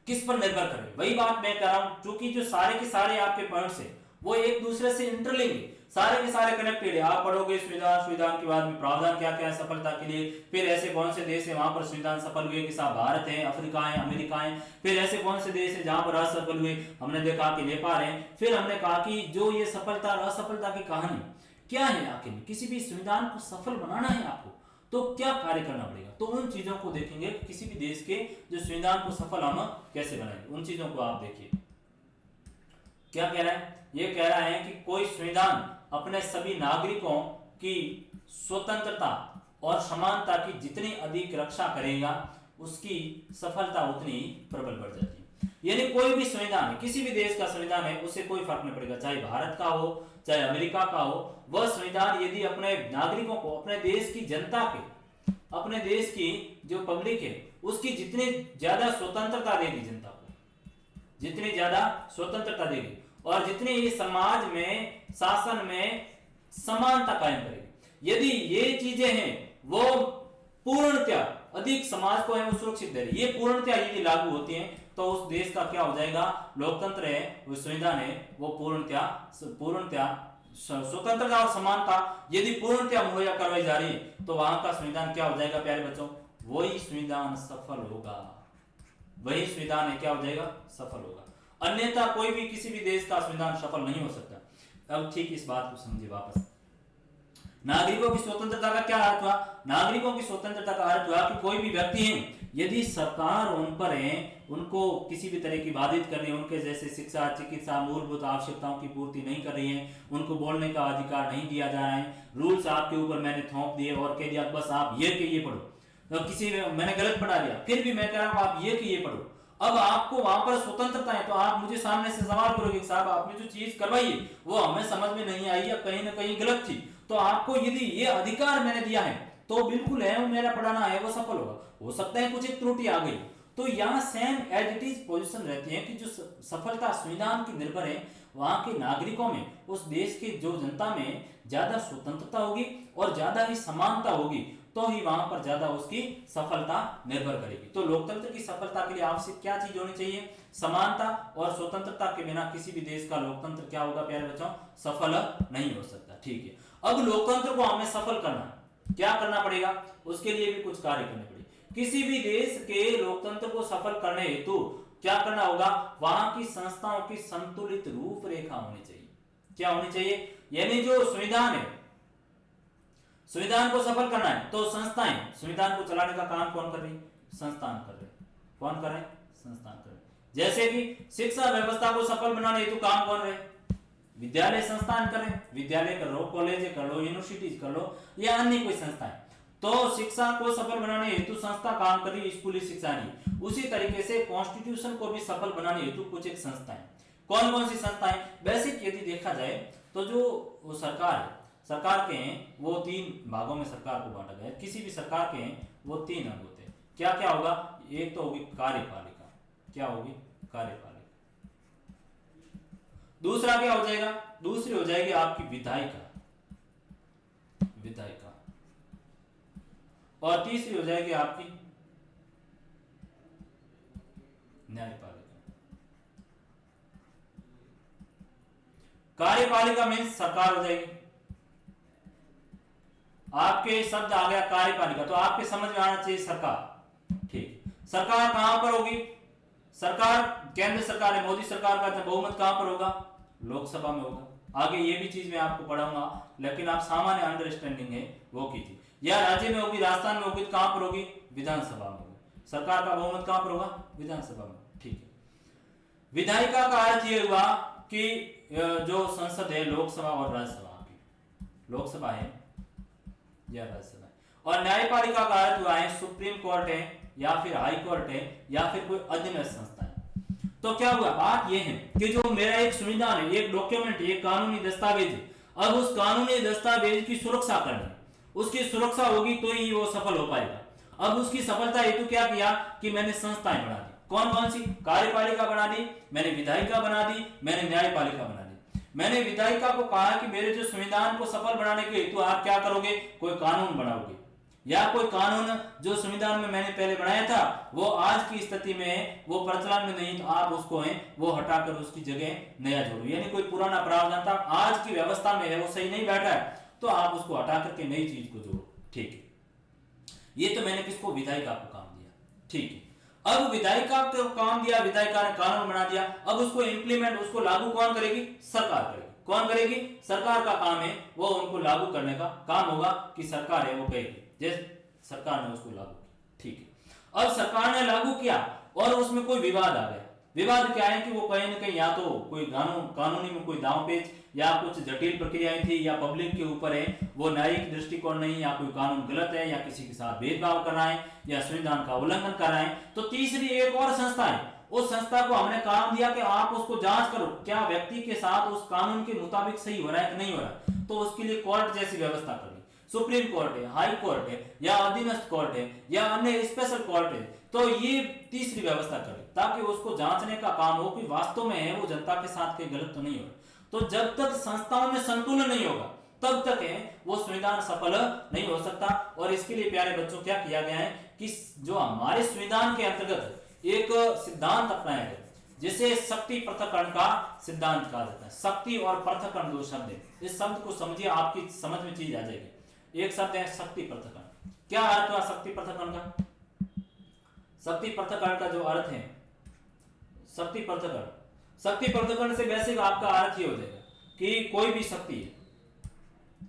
किस पर निर्भर करे। वही बात मैं कह रहा हूं, क्योंकि जो सारे के सारे आपके पॉइंट्स हैं वो एक दूसरे से इंटरलिंक है, सारे के सारे कनेक्टेड है। आप पढ़ोगे संविधान के बाद में प्रावधान क्या क्या है सफलता के लिए, फिर ऐसे कौन से देश है वहां पर संविधान सफल हुए कि साहब भारत है, अफ्रीका है, अमेरिका है। फिर ऐसे कौन से देश है जहां पर असफल हुए, हमने देखा कि नेपाल है। फिर हमने कहा कि जो ये सफलता और असफलता की कहानी क्या है, आखिर में किसी भी संविधान को सफल बनाना है आपको तो क्या कार्य करना पड़ेगा, तो उन चीजों को देखेंगे। किसी भी देश के जो संविधान को सफल हम कैसे बनाएंगे, उन चीजों को आप देखिए। क्या कह रहा है? ये कह रहा है कि कोई संविधान अपने सभी नागरिकों की स्वतंत्रता और समानता की जितनी अधिक रक्षा करेगा उसकी सफलता उतनी प्रबल बढ़ जाती है। यानी कोई भी संविधान है, किसी भी देश का संविधान है, उससे कोई फर्क नहीं पड़ेगा, चाहे भारत का हो चाहे अमेरिका का हो, वह संविधान यदि अपने नागरिकों को, अपने देश की जनता के, अपने देश की जो पब्लिक है उसकी जितनी ज्यादा स्वतंत्रता देगी, जनता को जितनी ज्यादा स्वतंत्रता देगी और जितनी ये समाज में, शासन में समानता कायम करेगी, यदि ये चीजें हैं वो पूर्णतया अधिक समाज को है वो सुरक्षित दे रही, ये पूर्णतया यदि लागू होती हैं तो उस देश का क्या हो जाएगा, लोकतंत्र है, वो संविधान है, वो पूर्णतया स्वतंत्रता और समानता यदि पूर्णतया मुहैया करवाई जा रही है तो वहां का संविधान क्या हो जाएगा प्यारे बच्चों, वही संविधान सफल होगा, वही संविधान है क्या हो जाएगा, सफल होगा। अन्यथा कोई भी किसी भी देश का संविधान सफल नहीं हो सकता। अब ठीक इस बात को समझिए वापस, नागरिकों की स्वतंत्रता का क्या अर्थ हुआ, नागरिकों की स्वतंत्रता का अर्थ हुआ कि कोई भी व्यक्ति है यदि सरकार उन पर है, उनको किसी भी तरह की बाधित कर रही है, उनके जैसे शिक्षा, चिकित्सा, मूलभूत आवश्यकताओं की पूर्ति नहीं कर रही है, उनको बोलने का अधिकार नहीं दिया जा रहा है, रूल्स आपके ऊपर मैंने थोप दिए और कह दिया बस आप ये के ये पढ़ो, तो किसी मैंने गलत पढ़ा दिया, फिर भी मैं कह रहा हूं आप ये के ये पढ़ो, अब आपको वहां पर स्वतंत्रता है तो आप मुझे सामने से सवाल करोगे साहब आपने जो चीज करवाई है वो हमें समझ में नहीं आई या कहीं ना कहीं गलत थी, तो आपको यदि ये अधिकार मैंने दिया है तो बिल्कुल है वो मेरा पढ़ाना है वो सफल होगा। हो सकता है कुछ एक त्रुटि आ गई, तो यहाँ same as it is position रहती है कि जो सफलता संविधान की निर्भर है, वहां के नागरिकों में, उस देश की जो जनता में ज्यादा स्वतंत्रता होगी और ज्यादा ही समानता होगी तो ही वहां पर ज्यादा उसकी सफलता निर्भर करेगी। तो लोकतंत्र की सफलता के लिए आवश्यक क्या चीज होनी चाहिए, समानता और स्वतंत्रता के बिना किसी भी देश का लोकतंत्र क्या होगा प्यारे बच्चों, सफल नहीं हो सकता। ठीक है, अब लोकतंत्र को हमें सफल करना है, क्या करना पड़ेगा, उसके लिए भी कुछ कार्य करने पड़ेंगे। किसी भी देश के लोकतंत्र को सफल करने हेतु क्या करना होगा, वहां की संस्थाओं की संतुलित रूपरेखा होनी चाहिए। क्या होनी चाहिए, यानी जो संविधान है, संविधान को सफल करना है तो संस्थाएं, संविधान को चलाने का काम कौन कर रही है, संस्थान कर रहे, कौन कर रहे, संस्थान कर रहे। जैसे कि शिक्षा व्यवस्था को सफल बनाने हेतु काम कौन रहे, विद्यालय संस्थान कर रहे, विद्यालय कर लो, कॉलेज कर लो, यूनिवर्सिटीज कर लो या अन्य कोई संस्थाएं, तो शिक्षा को सफल बनाने हेतु संस्था काम कर रही, स्कूली शिक्षा नहीं। उसी तरीके से कॉन्स्टिट्यूशन को भी सफल बनाने हेतु कुछ एक संस्थाएं, कौन कौन सी संस्थाएं, बेसिक यदि देखा जाए तो जो वो सरकार है, सरकार के हैं वो 3 भागों में सरकार को बांटा गया है, किसी भी सरकार के हैं वो 3 अंग होते हैं। क्या क्या होगा, एक तो होगी कार्यपालिका, क्या होगी, कार्यपालिका। दूसरा क्या हो जाएगा, दूसरी हो जाएगी आपकी विधायिका, विधायिका, और तीसरी हो जाएगी आपकी न्यायपालिका। कार्यपालिका में सरकार हो जाएगी, आपके शब्द आ गया कार्यपालिका तो आपके समझ में आना चाहिए सरकार। ठीक, सरकार कहां पर होगी, सरकार केंद्र सरकार है, मोदी सरकार का बहुमत कहां पर होगा, लोकसभा में होगा। आगे ये भी चीज मैं आपको पढ़ाऊंगा, लेकिन आप सामान्य अंडरस्टैंडिंग है वो कीजिए। या राज्य में होगी, राजस्थान में होगी, कहां पर होगी, विधानसभा में होगी। सरकार का बहुमत कहां पर होगा, विधानसभा में। ठीक है, विधायिका का अर्थ ये हुआ कि जो संसद है, लोकसभा और राज्यसभा की, लोकसभा है या राज्यसभा है, और न्यायपालिका का अर्थ हुआ है सुप्रीम कोर्ट है या फिर हाई कोर्ट है या फिर कोई अधीनस्थ संस्था है। तो क्या हुआ, बात यह है कि जो मेरा एक संविधान है, एक डॉक्यूमेंट, एक कानूनी दस्तावेज है, अब उस कानूनी दस्तावेज की सुरक्षा करनी, उसकी सुरक्षा होगी तो ही वो सफल हो पाएगा। अब उसकी सफलता हेतु क्या किया कि मैंने संस्थाएं बना दी, कौन कौन सी, कार्यपालिका बना दी, मैंने विधायिका बना दी, मैंने न्यायपालिका बना दी। मैंने विधायिका को कहा कि मेरे जो संविधान को सफल बनाने के हेतु आप क्या करोगे, कोई कानून बनाओगे, या कोई कानून जो संविधान में मैंने पहले बनाया था वो आज की स्थिति में वो प्रचलन में नहीं, तो आप उसको है वो हटाकर उसकी जगह नया जोड़ो, यानी कोई पुराना प्रावधान था आज की व्यवस्था में है वो सही नहीं बैठा है तो आप उसको हटा करके नई चीज को जोड़ो। ठीक है, ये तो मैंने किसको, विधायिका को काम दिया। ठीक है, अब विधायिका को काम दिया, विधायिका ने कानून बना दिया, अब उसको इंप्लीमेंट, उसको लागू कौन करेगी, सरकार करेगी। कौन करेगी, सरकार का काम है वो उनको लागू करने का काम होगा कि सरकार है वो कहेगी, जैसे सरकार ने उसको लागू किया। ठीक है, अब सरकार ने लागू किया और उसमें कोई विवाद आ गया। विवाद क्या है कि वो कहीं ना कहीं या तो कोई कानूनी में कोई दांवपेच या कुछ जटिल प्रक्रियाएं थी, या पब्लिक के ऊपर है वो न्यायिक दृष्टिकोण नहीं, या कोई कानून गलत है, या किसी के साथ भेदभाव कर रहा है, या संविधान का उल्लंघन कर रहा है। तो तीसरी एक और संस्था है उस संस्था को हमने काम दिया कि आप उसको जांच करो क्या व्यक्ति के साथ उस कानून के मुताबिक सही हो रहा है कि नहीं हो रहा है, तो उसके लिए कोर्ट जैसी व्यवस्था कर दी। सुप्रीम कोर्ट है, हाई कोर्ट है, या अधीनस्थ कोर्ट है, या अन्य स्पेशल कोर्ट है, तो ये तीसरी व्यवस्था करें ताकि उसको जांचने का काम हो कि वास्तव में है वो जनता के साथ कोई गलत तो नहीं हो रहा। तो जब तक संस्थाओं में संतुलन नहीं होगा तब तक है वो संविधान सफल नहीं हो सकता। और इसके लिए प्यारे बच्चों क्या किया गया है कि जो हमारे संविधान के अंतर्गत एक सिद्धांत अपनाया गया जिसे शक्ति पृथक्करण का सिद्धांत कहा जाता है। शक्ति और पृथक्करण दो शब्द है, इस शब्द को समझिए आपकी समझ में चीज आ जाएगी। एक शब्द है शक्ति पृथक्करण। क्या अर्थ हुआ शक्ति पृथक्करण का? शक्ति पृथक्करण का जो अर्थ है, शक्ति पृथक्करण से बेसिक आपका अर्थ ये हो जाएगा कि कोई भी शक्ति है,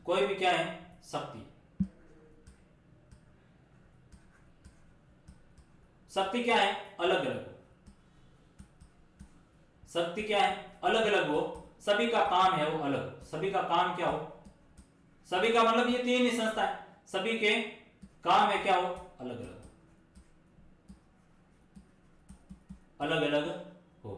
कोई भी क्या है शक्ति, शक्ति क्या है अलग अलग हो, शक्ति क्या है अलग अलग हो, सभी का काम है वो अलग हो। सभी का काम क्या हो, सभी का मतलब ये तीन ही संस्था है, सभी के काम है क्या हो अलग अलग, अलग अलग हो।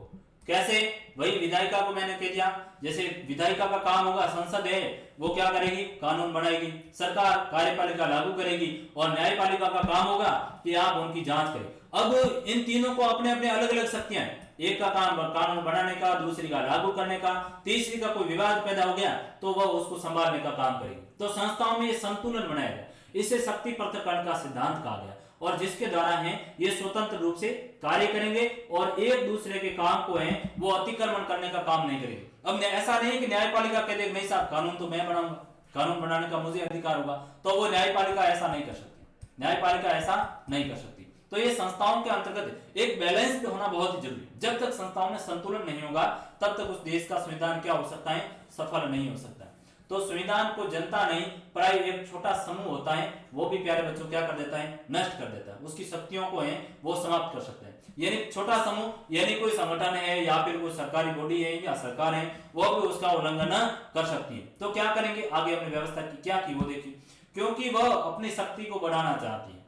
कैसे? वही विधायिका को मैंने कह दिया, जैसे विधायिका का काम होगा, संसद है वो क्या करेगी कानून बनाएगी, सरकार कार्यपालिका लागू करेगी, और न्यायपालिका का काम होगा कि आप उनकी जांच करें। अब इन तीनों को अपने अपने अलग अलग शक्तियां हैं, एक का काम कानून बनाने का, दूसरी का लागू करने का, तीसरी का कोई विवाद पैदा हो गया तो वह उसको संभालने का काम करेगी। तो संस्थाओं में ये संतुलन बनाया गया, इसे शक्ति पृथक्करण का सिद्धांत कहा गया, और जिसके द्वारा है ये स्वतंत्र रूप से कार्य करेंगे और एक दूसरे के काम को है वो अतिक्रमण करने का काम नहीं करेंगे। अब ऐसा नहीं कि न्यायपालिका कह दे नहीं साहब कानून तो मैं बनाऊंगा, कानून बनाने का मुझे अधिकार होगा, तो वो न्यायपालिका ऐसा नहीं कर सकती, न्यायपालिका ऐसा नहीं कर सकती। तो ये संस्थाओं के अंतर्गत एक बैलेंस पे होना बहुत ही जरूरी। जब तक संस्थाओं में संतुलन नहीं होगा तब तक उस देश का संविधान क्या हो सकता है सफल नहीं हो सकता। तो संविधान को जनता नहीं प्राय एक छोटा समूह होता है वो भी प्यारे बच्चों क्या कर देता है नष्ट कर देता है, उसकी शक्तियों को है वो समाप्त कर सकता है। यानी छोटा समूह यानी कोई संगठन है या फिर कोई सरकारी बॉडी है या सरकार है वो भी उसका उल्लंघन कर सकती है। तो क्या करेंगे आगे अपनी व्यवस्था की क्या की वो देखिए, क्योंकि वह अपनी शक्ति को बढ़ाना चाहती है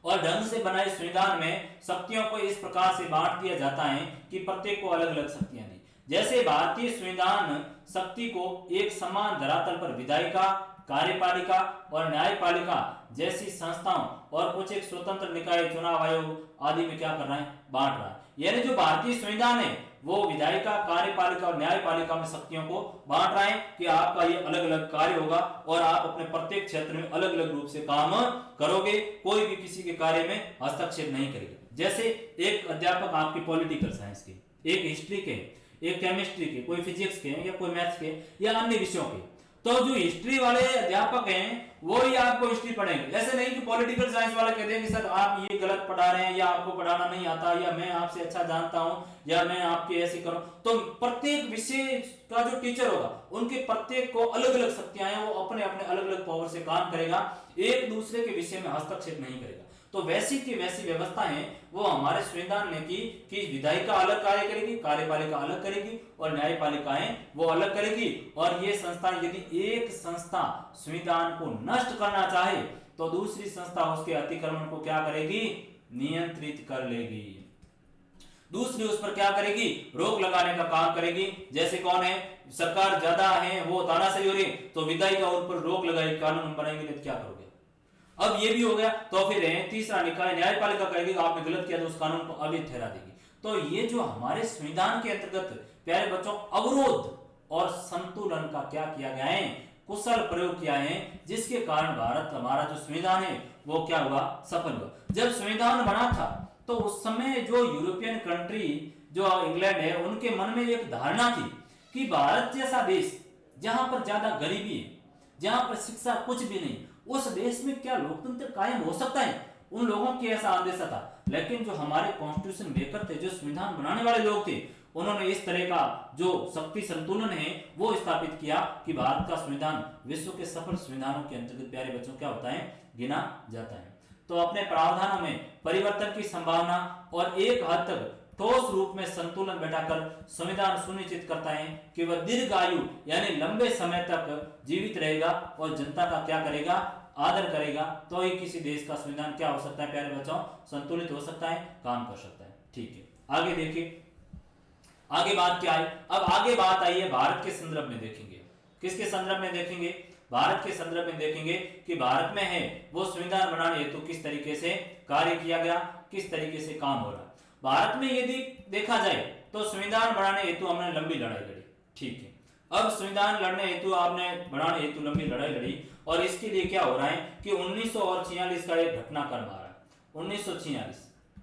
और ढंग से बनाए संविधान में शक्तियों को इस प्रकार से बांट दिया जाता है कि प्रत्येक को अलग अलग शक्तियां दी। जैसे भारतीय संविधान शक्ति को एक समान धरातल पर विधायिका, कार्यपालिका और न्यायपालिका जैसी संस्थाओं और कुछ एक स्वतंत्र निकाय, चुनाव आयोग आदि में क्या कर रहा है बांट रहा है। यानी जो भारतीय संविधान है वो विधायिका, कार्यपालिका और न्यायपालिका में शक्तियों को बांट रहा है कि आपका ये अलग अलग कार्य होगा और आप अपने प्रत्येक क्षेत्र में अलग अलग रूप से काम करोगे, कोई भी किसी के कार्य में हस्तक्षेप नहीं करेगा। जैसे एक अध्यापक आपके पॉलिटिकल साइंस के, एक हिस्ट्री के, एक केमिस्ट्री के, कोई फिजिक्स के या कोई मैथ्स के या अन्य विषयों के, तो जो हिस्ट्री वाले अध्यापक हैं वो ही आपको हिस्ट्री पढ़ाएंगे। ऐसे नहीं कि पॉलिटिकल साइंस वाले कहते हैं कि सर आप ये गलत पढ़ा रहे हैं या आपको पढ़ाना नहीं आता या मैं आपसे अच्छा जानता हूं या मैं आपके ऐसे करूं। तो प्रत्येक विषय का जो टीचर होगा उनके प्रत्येक को अलग अलग शक्तियां हैं, वो अपने अपने अलग अलग पावर से काम करेगा, एक दूसरे के विषय में हस्तक्षेप नहीं करेगा। तो वैसी की वैसी व्यवस्था है वो हमारे संविधान ने की कि विधायिका अलग कार्य करेगी, कार्यपालिका अलग करेगी और न्यायपालिकाएं वो अलग करेगी। और ये संस्था यदि एक संस्था संविधान को नष्ट करना चाहे तो दूसरी संस्था उसके अतिक्रमण को क्या करेगी नियंत्रित कर लेगी, दूसरी उस पर क्या करेगी रोक लगाने का काम करेगी। जैसे कौन है सरकार ज्यादा है वो तानाशाही हो रही तो विधायिका उन पर रोक लगाएगी, कानून बनाएंगे तो क्या करोगे। अब ये भी हो गया तो फिर तीसरा निकाय न्यायपालिका कहेगी आपने गलत किया तो उस कानून को अवैध ठहरा देगी। तो ये जो हमारे संविधान के अंतर्गत प्यारे बच्चों अवरोध और संतुलन का क्या किया गया है कुशल प्रयोग किया है, जिसके कारण भारत हमारा जो संविधान है वो क्या हुआ सफल हुआ। जब संविधान बना था तो उस समय जो यूरोपियन कंट्री जो इंग्लैंड है उनके मन में एक धारणा थी कि भारत जैसा देश जहां पर ज्यादा गरीबी है, जहां पर शिक्षा कुछ भी नहीं, उस देश में क्या लोकतंत्र कायम हो सकता है, उन लोगों की ऐसा आदेश था। लेकिन जो हमारे कॉन्स्टिट्यूशन मेकर थे, जो संविधान बनाने वाले लोग थे, उन्होंने इस तरह का जो शक्ति संतुलन है वो स्थापित किया कि भारत का संविधान विश्व के सफल संविधानों के अंतर्गत प्यारे बच्चों क्या होता है गिना जाता है। तो अपने प्रावधानों में परिवर्तन की संभावना और एक हद तक ठोस रूप में संतुलन बैठाकर संविधान सुनिश्चित करता है कि वह दीर्घायु यानी लंबे समय तक जीवित रहेगा और जनता का क्या करेगा आदर करेगा। तो ही किसी देश का संविधान क्या हो सकता है प्यारे बच्चों संतुलित हो सकता है, काम कर सकता है। ठीक है, आगे देखिए, आगे बात क्या है, अब आगे बात आई है भारत के संदर्भ में देखेंगे। किसके संदर्भ में देखेंगे? भारत के संदर्भ में देखेंगे कि भारत में है वो संविधान बनाने हेतु किस तरीके से कार्य किया गया, किस तरीके से काम हो रहा। भारत में यदि देखा जाए तो संविधान बनाने हेतु हमने लंबी लड़ाई लड़ी, ठीक है। अब संविधान लड़ने हेतु आपने बनाने हेतु लंबी लड़ाई लड़ी, और इसके लिए क्या हो रहा है कि 1946 का एक घटनाक्रम आ रहा है। 1946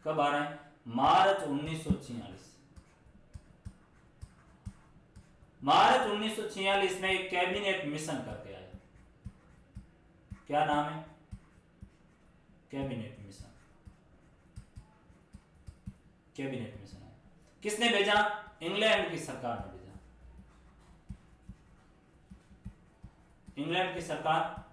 कब आ रहा है? मार्च 1946। मार्च 1946 में एक कैबिनेट मिशन करके आया। क्या नाम है? Cabinet mission. कैबिनेट मिशन है, किसने भेजा? इंग्लैंड की सरकार ने भेजा। इंग्लैंड की सरकार,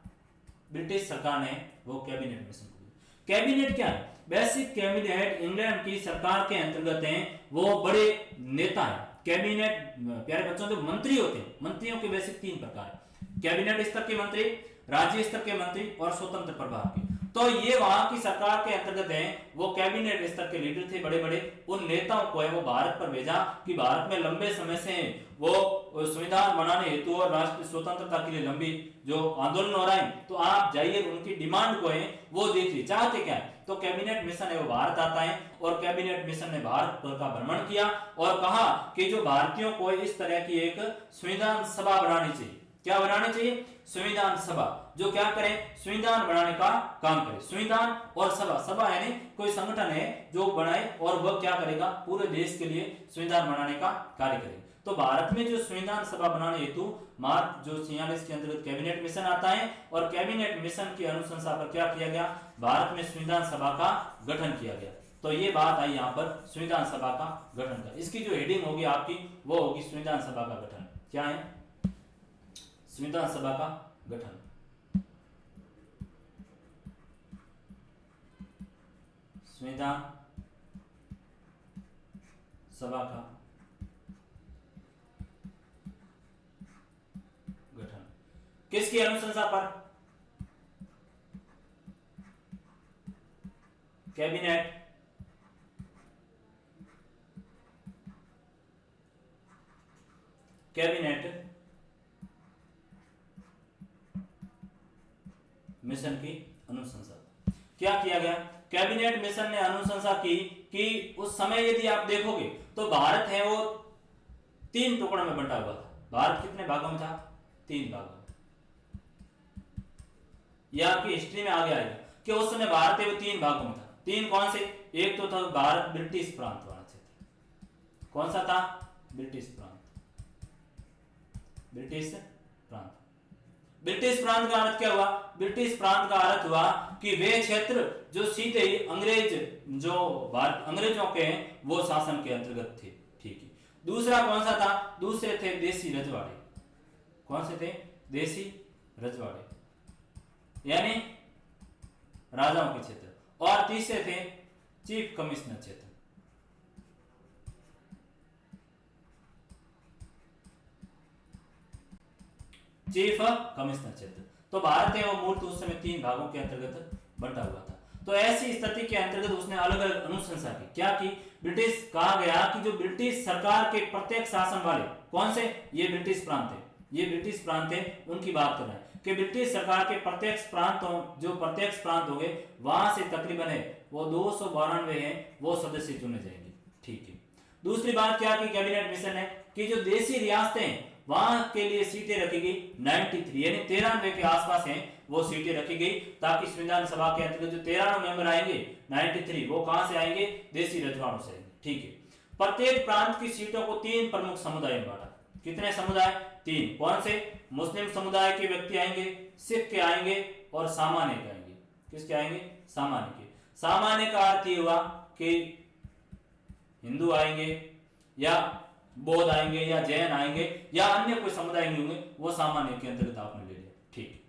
ब्रिटिश सरकार ने वो कैबिनेट मिशन को भेजा। कैबिनेट क्या है? बेसिक कैबिनेट इंग्लैंड की सरकार के अंतर्गत है, वो बड़े नेता है। कैबिनेट प्यारे बच्चों जो मंत्री होते हैं, मंत्रियों के बेसिक 3 प्रकार है, कैबिनेट स्तर के मंत्री, राज्य स्तर के मंत्री और स्वतंत्र प्रभार के। तो ये वहां की सरकार के अंतर्गत है, वो कैबिनेट स्तर के लीडर थे बड़े बड़े, उन नेताओं को है वो भारत पर भेजा कि भारत में लंबे समय से वो संविधान बनाने हेतु और राष्ट्रीय स्वतंत्रता के लिए लंबी जो आंदोलन हो रहा है, तो आप जाइए उनकी डिमांड को है वो देखिए, चाहते क्या है। तो कैबिनेट मिशन है वो भारत आता है, और कैबिनेट मिशन ने भारत का भ्रमण किया और कहा कि जो भारतीयों को इस तरह की एक संविधान सभा बनानी चाहिए। क्या बनानी चाहिए? संविधान सभा, जो क्या करें? संविधान बनाने का काम करे। संविधान और सभा, सभा यानी कोई संगठन है जो बनाए और वह क्या करेगा? पूरे देश के लिए संविधान बनाने का कार्य करे। तो भारत में जो संविधान सभा बनाने हेतु मार्च जो 46 के अंतर्गत कैबिनेट मिशन आता है, और कैबिनेट मिशन की अनुशंसा पर क्या किया गया? भारत में संविधान सभा का गठन किया गया। तो ये बात आई यहाँ पर संविधान सभा का गठन का। इसकी जो हेडिंग होगी आपकी वो होगी संविधान सभा का गठन। क्या है? संविधान सभा का गठन। संविधान सभा का गठन किसकी अनुशंसा पर? कैबिनेट मिशन की अनुशंसा। क्या किया गया? कैबिनेट मिशन ने अनुशंसा की कि उस समय यदि आप देखोगे तो भारत है वो 3 टुकड़ों में बंटा हुआ था। भारत कितने भागों में था? 3 भागों में। यह आपकी हिस्ट्री में आगे आएगा कि उस समय भारत है वो 3 भागों में था। 3 कौन से? एक तो था भारत ब्रिटिश प्रांत वाला क्षेत्र। कौन सा था? ब्रिटिश प्रांत। ब्रिटिश प्रांत। ब्रिटिश प्रांत का अर्थ क्या हुआ? ब्रिटिश प्रांत का अर्थ हुआ कि वे क्षेत्र जो सीधे ही अंग्रेज जो भारत अंग्रेजों के हैं वो शासन के अंतर्गत थे, ठीक है। दूसरा कौन सा था? दूसरे थे देसी रजवाड़े। कौन से थे? देसी रजवाड़े यानी राजाओं के क्षेत्र। और तीसरे थे चीफ कमिश्नर क्षेत्र। चीफ कमिश्नर क्षेत्र। तो भारत है वो मूल उस समय 3 भागों के अंतर्गत बंटा हुआ था। तो ऐसी स्थिति के अंतर्गत उसने अलग अलग अनुशंसा की। क्या की? ब्रिटिश कहा गया कि जो ब्रिटिश सरकार के प्रत्येक शासन वाले कौन से? ये ब्रिटिश प्रांत है, ये ब्रिटिश प्रांत है, उनकी बात कर रहे हैं कि ब्रिटिश सरकार के प्रत्येक प्रांतों जो प्रत्येक प्रांत होंगे वहां से तकरीबन है वो 292 है वो सदस्य चुने जाएंगे, ठीक है। दूसरी बात क्या की कैबिनेट मिशन है कि जो देशी रियासतें वहां के लिए सीटें रखी गई 93 यानी 93 के आसपास हैं वो सीटें रखी गई, ताकि संविधान सभा के अंतर्गत जो 93 मेंबर आएंगे 93 वो कहां से आएंगे? देशी रजवाड़ों से आएंगे, ठीक है। प्रत्येक प्रांत की सीटों को 3 प्रमुख समुदाय में बांटा। कितने समुदाय? 3। कौन से? मुस्लिम समुदाय के व्यक्ति आएंगे, सिख के आएंगे और सामान्य के आएंगे। किसके आएंगे? सामान्य के। सामान्य का अर्थ ये हुआ कि हिंदू आएंगे या बौद्ध आएंगे या जैन आएंगे या अन्य कोई समुदाय नहीं होंगे, वो सामान्य के अंतर्गत आपने ले लिया, ठीक।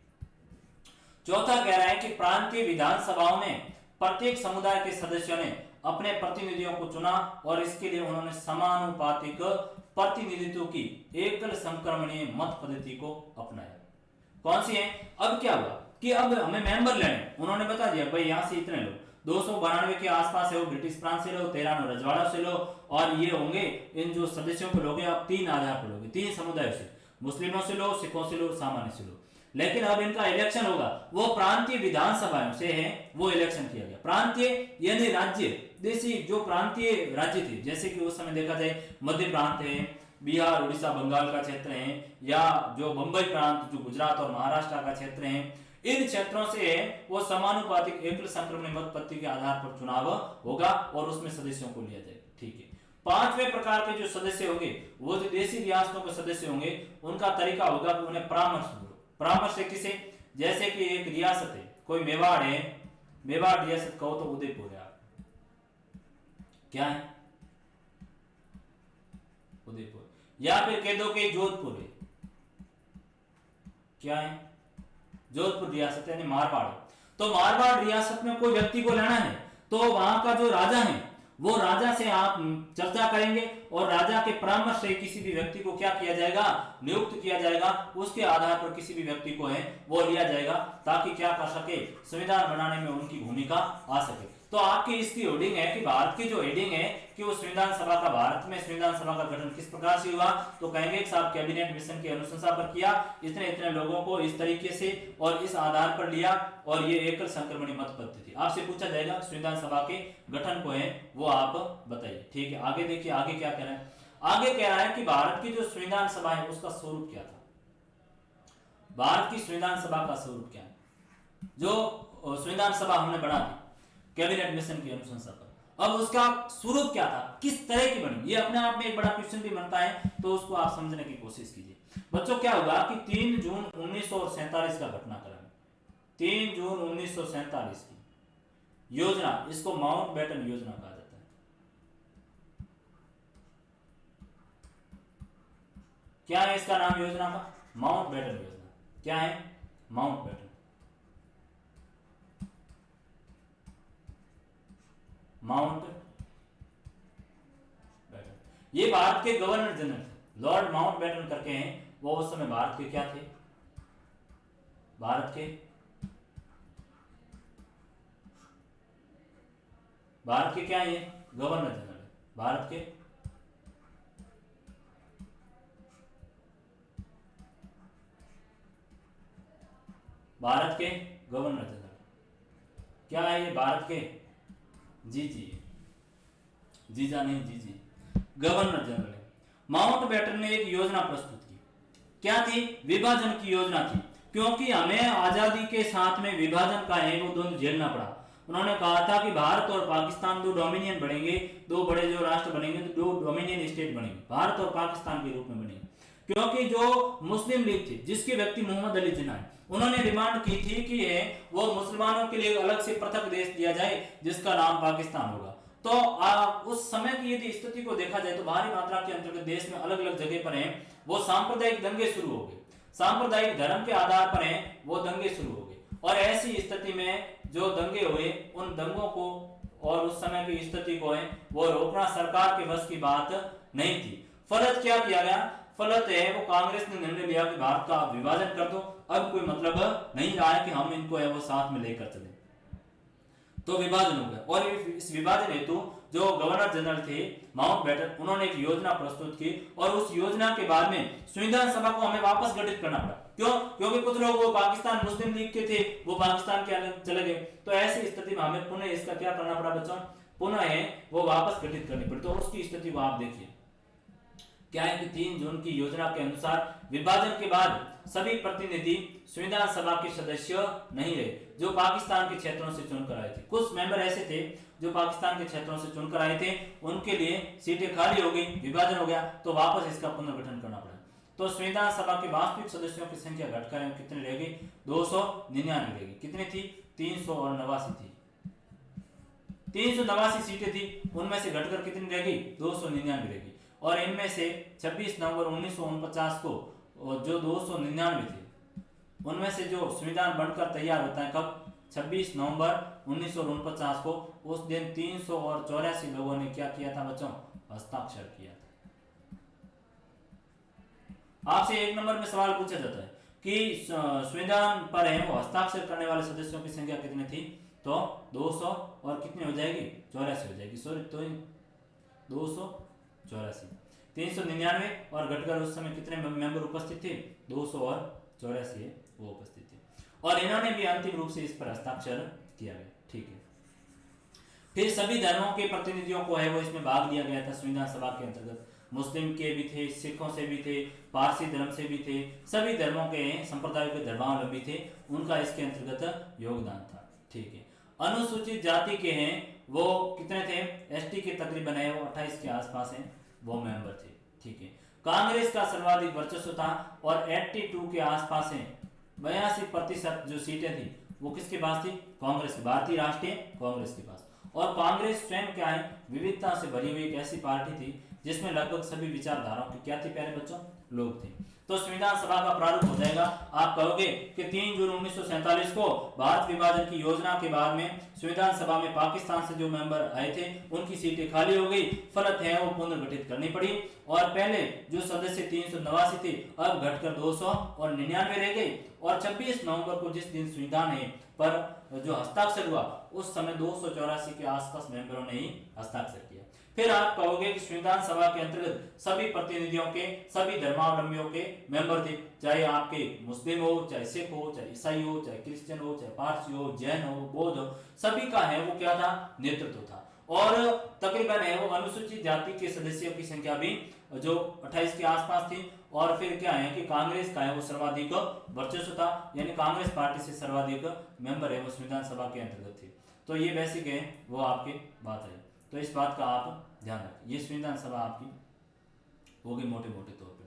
चौथा कह रहा है कि प्रांतीय विधानसभाओं में प्रत्येक समुदाय के सदस्यों ने अपने प्रतिनिधियों को चुना और इसके लिए उन्होंने समानुपातिक प्रतिनिधित्व की एकल संक्रमणीय मत पद्धति को अपनाया। कौन सी है? अब क्या हुआ कि अब हमें मेंबर लेने, उन्होंने बता दिया भाई यहां से इतने लोग, 292 के आसपास है वो ब्रिटिश प्रांत से लो, 93 रजवाड़ों से लो, और ये होंगे इन जो सदस्यों को लोगे आप तीन आधार पर लोगे, तीन समुदायों से, मुस्लिमों से लो, सिखों से लो, सामान्य से लो। लेकिन अब इनका इलेक्शन होगा वो प्रांतीय विधानसभाओं से है, वो इलेक्शन किया गया। प्रांतीय यानी राज्य, देशी जो प्रांतीय राज्य थे, जैसे कि उस समय देखा जाए मध्य प्रांत है, बिहार, उड़ीसा, बंगाल का क्षेत्र है, या जो बंबई प्रांत जो गुजरात और महाराष्ट्र का क्षेत्र है, इन क्षेत्रों से वो समानुपातिक एकल संक्रमण मत पत्ती के आधार पर चुनाव होगा और उसमें सदस्यों को लिया जाएगा। ठीक है। पांचवें प्रकार के जो सदस्य होंगे वो जो देशी रियासतों के सदस्य होंगे, उनका तरीका होगा कि उन्हें परामर्श दो। परामर्श किसे, जैसे कि एक रियासत है, कोई मेवाड़ है, मेवाड़ रियासत कहो तो उदयपुर है, क्या है उदयपुर, या फिर कह दो कि जोधपुर है, क्या है जोधपुर रियासत यानी मारवाड़। तो मारवाड़ रियासत में कोई व्यक्ति को लेना है तो वहां का जो राजा है वो राजा से आप चर्चा करेंगे और राजा के परामर्श से किसी भी व्यक्ति को क्या किया जाएगा, नियुक्त किया जाएगा, उसके आधार पर किसी भी व्यक्ति को है वो लिया जाएगा, ताकि क्या कर सके, संविधान बनाने में उनकी भूमिका आ सके। तो आपकी इसकी हेडिंग है कि भारत की जो हेडिंग है कि वो संविधान सभा का, भारत में संविधान सभा का गठन किस प्रकार से हुआ, तो कहेंगे कि साहब कैबिनेट मिशन की अनुशंसा पर किया, इतने इतने लोगों को इस तरीके से और इस आधार पर लिया, और ये एकल संक्रमणीय मत पद्धति थी। आपसे पूछा जाएगा संविधान सभा के गठन को है वो आप बताइए। ठीक है, आगे देखिए आगे क्या कह रहा है। आगे कह रहा है कि भारत की जो संविधान सभा है उसका स्वरूप क्या था। भारत की संविधान सभा का स्वरूप क्या है, जो संविधान सभा हमने बना दी कैबिनेट मिशन की अनुशंसा पर, अब उसका स्वरूप क्या था, किस तरह की बनी, ये अपने आप में एक बड़ा क्वेश्चन भी बनता है, तो उसको आप समझने की कोशिश कीजिए। बच्चों क्या हुआ कि 3 जून 1947 का घटनाक्रम, 3 जून 1947 की योजना, इसको माउंटबेटन योजना कहा जाता है। क्या है इसका नाम योजना का, माउंटबेटन योजना। क्या है माउंटबेटन, माउंट बैटन, ये भारत के गवर्नर जनरल थे, लॉर्ड माउंट बैटन करके हैं, वो उस समय भारत के क्या थे, भारत के क्या है, गवर्नर जनरल, भारत के गवर्नर जनरल। क्या है ये भारत के, जीजा नहीं जी, गवर्नर जनरल है। माउंटबेटन ने एक योजना प्रस्तुत की, क्या थी, विभाजन की योजना थी, क्योंकि हमें आजादी के साथ में विभाजन का है वो दोनों झेलना पड़ा। उन्होंने कहा था कि भारत और पाकिस्तान दो डोमिनियन बनेंगे, दो बड़े जो राष्ट्र बनेंगे, तो दो डोमिनियन स्टेट बनेंगे, भारत और पाकिस्तान के रूप में बनेंगे। क्योंकि जो मुस्लिम लीग थी जिसके व्यक्ति मोहम्मद अली जिन्ना है, उन्होंने डिमांड की थी कि वो मुसलमानों के लिए अलग से पृथक देश दिया जाए जिसका नाम पाकिस्तान होगा। तो उस समय की यदि स्थिति को देखा जाए तो भारी मात्रा के अंतर्गत देश में अलग अलग जगह पर हैं वो सांप्रदायिक दंगे शुरू हो गए, सांप्रदायिक धर्म के आधार पर हैं वो दंगे शुरू हो गए, और ऐसी स्थिति में जो दंगे हुए उन दंगों को और उस समय की स्थिति को है वो रोकना सरकार के बस की बात नहीं थी। फलत क्या किया गया, फलत है वो कांग्रेस ने निर्णय लिया कि भारत का विभाजन कर दो, अब कोई मतलब नहीं रहा है कि हम इनको है वो साथ में लेकर चले, तो विभाजन हो गया। और इस विभाजन हेतु जो गवर्नर जनरल थे माउंटबेटन, उन्होंने एक योजना प्रस्तुत की, और उस योजना के बाद में संविधान सभा को हमें वापस गठित करना पड़ा। क्यों, क्योंकि कुछ लोग वो पाकिस्तान मुस्लिम लीग के थे वो पाकिस्तान के अलग चले गए, तो ऐसी स्थिति में हमें पुनः इसका क्या करना पड़ा बच्चों, पुनः है वो वापस गठित करनी पड़ी। तो उसकी स्थिति को आप देखिए क्या है कि 3 जून की योजना के अनुसार विभाजन के बाद सभी प्रतिनिधि संविधान सभा के सदस्य नहीं रहे जो पाकिस्तान के क्षेत्रों से चुनकर आए थे। कुछ मेंबर ऐसे थे जो पाकिस्तान के क्षेत्रों से चुनकर आए थे, उनके लिए सीटें खाली हो गई, विभाजन हो गया, तो वापस इसका पुनर्गठन करना पड़ा। तो संविधान सभा के वास्तविक सदस्यों की संख्या घटकर कितनी रह गई, 299 रह गई। कितनी थी, 389 थी, 389 सीटें थी, उनमें से घटकर कितनी रह गई, 299 रह गई। और इनमें से 26 नवंबर 1949 को जो 299 थे उनमें से जो संविधान बनकर तैयार होता है कब, 26 नवंबर 1949 को, उस दिन 384 लोगों ने क्या किया था बच्चों, हस्ताक्षर किया था। आपसे 1 नंबर में सवाल पूछा जाता है कि संविधान पर है वो हस्ताक्षर करने वाले सदस्यों की संख्या कितनी थी, तो 200 और कितनी हो जाएगी 84 हो जाएगी, सॉरी तो 284। 399 और घटकर उस समय कितने मेंबर उपस्थित थे 200 और 84 वो उपस्थित थे और इन्होंने भी अंतिम रूप से इस पर हस्ताक्षर किया गया। ठीक है, फिर सभी धर्मों के प्रतिनिधियों को है वो इसमें भाग लिया गया था संविधान सभा के अंतर्गत। मुस्लिम के भी थे, सिखों से भी थे, पारसी धर्म से भी थे, सभी धर्मों के संप्रदायों के धर्मावलंबी थे, उनका इसके अंतर्गत योगदान था। ठीक है, अनुसूचित जाति के हैं वो कितने थे, एसटी के तकरीबन है वो 28 के आसपास हैं वो मेंबर थे। ठीक है, कांग्रेस का सर्वाधिक वर्चस्व था और 82 के आसपास है 82% जो सीटें थी वो किसके पास थी, कांग्रेस, भारतीय राष्ट्रीय कांग्रेस के पास। और कांग्रेस स्वयं क्या है, विविधता से भरी हुई एक ऐसी पार्टी थी जिसमें लगभग सभी विचारधाराओं के क्या थे प्यारे बच्चों, लोग थे। तो संविधान सभा का प्रारूप हो जाएगा, आप कहोगे कि 3 जून 1947 को भारत विभाजन की योजना के बाद में संविधान सभा में पाकिस्तान से जो मेंबर आए थे उनकी सीटें खाली हो गई, फलत है वो पुनर्गठित करनी पड़ी और पहले जो सदस्य 389 थे अब घटकर 200 और 99 रह गए और 26 नवंबर को जिस दिन संविधान है पर जो हस्ताक्षर हुआ उस समय 284 के आसपास मेंबरों ने ही हस्ताक्षर किया। फिर आप कहोगे कि संविधान सभा के अंतर्गत सभी प्रतिनिधियों के, सभी धर्मावलंबियों के मेंबर थे, चाहे आपके मुस्लिम हो, चाहे सिख हो, चाहे ईसाई हो, चाहे क्रिश्चियन हो, चाहे पारसी हो, जैन हो, बौद्ध हो, सभी का है वो क्या था, नेतृत्व था। और तकरीबन है वो अनुसूचित जाति के सदस्यों की संख्या भी जो 28 के आसपास थी। और फिर क्या है कि कांग्रेस का है वो सर्वाधिक वर्चस्व था, यानी कांग्रेस पार्टी से सर्वाधिक मेंबर है वो संविधान सभा के अंतर्गत थे। तो ये बेसिक है वो आपके बात है, तो इस बात का आप ध्यान रखें। ये संविधान सभा आपकी होगी मोटे मोटे तौर पे।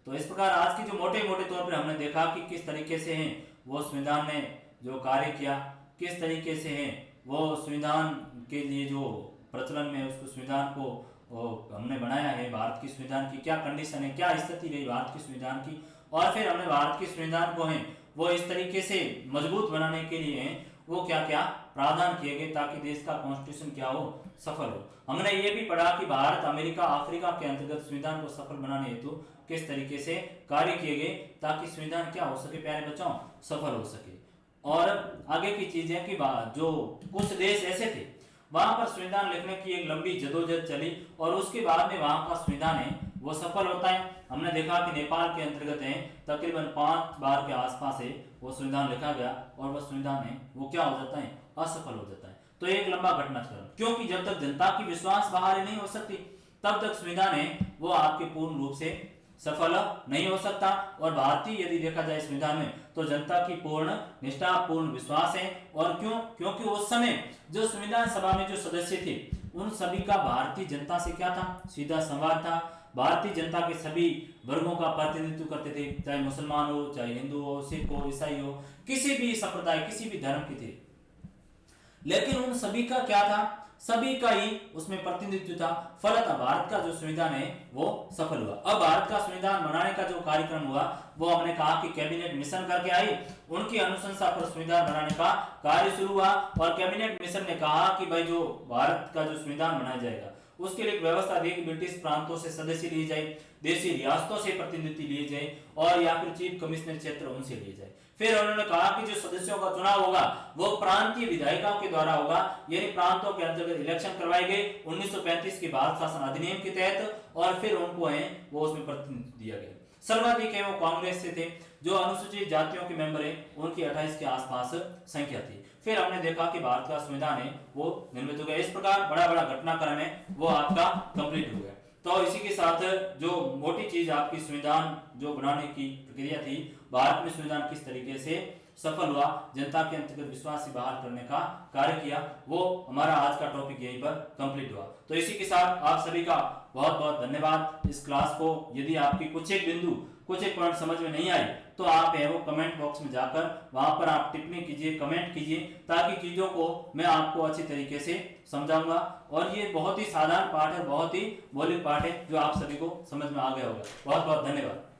तो इस प्रकार आज की जो मोटे मोटे तौर पे हमने देखा कि किस तरीके से है वो संविधान ने जो कार्य किया, किस तरीके से है वो संविधान के लिए जो प्रचलन में उसको संविधान को हमने बनाया है, भारत की संविधान की क्या कंडीशन है, क्या स्थिति रही भारत की संविधान की, और फिर हमने भारत के संविधान को है वो इस तरीके से मजबूत बनाने के लिए वो क्या क्या प्रावधान किए गए ताकि देश का कॉन्स्टिट्यूशन क्या हो, सफल हो। हमने ये भी पढ़ा कि भारत, अमेरिका, अफ्रीका के अंतर्गत संविधान को सफल बनाने हेतु किस तरीके से कार्य किए गए ताकि संविधान क्या हो सके प्यारे बच्चों, सफल हो सके। और आगे की चीज है कि जो कुछ देश ऐसे थे वहां पर संविधान लिखने की एक लंबी जदोजहद चली और उसके बाद में वहां का संविधान है वो सफल होता है। हमने देखा कि नेपाल के अंतर्गत है तकरीबन 5 बार के आसपास है वो संविधान लिखा गया और वह संविधान है वो क्या हो जाता है, असफल हो जाता है। तो एक लंबा घटनाक्रम, क्योंकि जब तक जनता की विश्वास बहाली नहीं हो सकती तब तक संविधान है वो आपके पूर्ण रूप से सफल नहीं हो सकता। और भारतीय यदि देखा जाए संविधान में तो जनता की पूर्ण निष्ठा, पूर्ण विश्वास है। और क्यों, क्योंकि उस समय जो संविधान सभा में जो सदस्य थे उन सभी का भारतीय जनता से क्या था, सीधा संवाद था। भारतीय जनता के सभी वर्गों का प्रतिनिधित्व करते थे, चाहे मुसलमान हो, चाहे हिंदू हो, सिख हो, ईसाई हो, किसी भी संप्रदाय, किसी भी धर्म के थे, लेकिन उन सभी का क्या था, सभी का ही उसमें प्रतिनिधित्व था। फलतः भारत का जो संविधान है वो सफल हुआ। अब भारत का संविधान बनाने का जो कार्यक्रम हुआ वो हमने कहा कि कैबिनेट मिशन करके आई, उनकी अनुशंसा पर संविधान बनाने का कार्य शुरू हुआ और कैबिनेट मिशन ने कहा कि भाई जो भारत का जो संविधान बनाया जाएगा उसके लिए एक व्यवस्था दी कि ब्रिटिश प्रांतों से सदस्य लिए जाए, देशी रियासतों से प्रतिनिधि लिए जाए और या फिर चीफ कमिश्नर क्षेत्र उनसे लिए जाए। फिर उन्होंने कहा कि जो सदस्यों का चुनाव होगा वो प्रांतीय विधायिकाओं के द्वारा होगा, यानी प्रांतों के अंतर्गत इलेक्शन करवाए गए 1935 के भारत शासन अधिनियम के तहत और फिर उनको है वो उसमें प्रतिनिधित्व दिया गया। सर्वाधिक है वो कांग्रेस से थे, जो अनुसूचित जातियों के मेंबर है उनकी 28 के आसपास संख्या थी। फिर हमने देखा कि भारत का संविधान है वो निर्मित हो गया। इस प्रकार बड़ा बड़ा घटनाक्रम है वो आपका कंप्लीट हो गया। तो इसी के साथ जो मोटी चीज आपकी संविधान जो बनाने की प्रक्रिया थी, भारत में संविधान किस तरीके से सफल हुआ, जनता के अंतर्गत विश्वास से बहाल करने का कार्य किया, वो हमारा आज का टॉपिक यहीं पर कंप्लीट हुआ। तो इसी के साथ आप सभी का बहुत बहुत धन्यवाद। इस क्लास को यदि आपकी कुछ एक बिंदु, कुछ एक पॉइंट समझ में नहीं आई तो आप है वो कमेंट बॉक्स में जाकर वहां पर आप टिप्पणी कीजिए, कमेंट कीजिए, ताकि चीजों को मैं आपको अच्छी तरीके से समझाऊंगा। और ये बहुत ही साधारण पाठ है, बहुत ही मौलिक पाठ है जो आप सभी को समझ में आ गया होगा। बहुत बहुत धन्यवाद।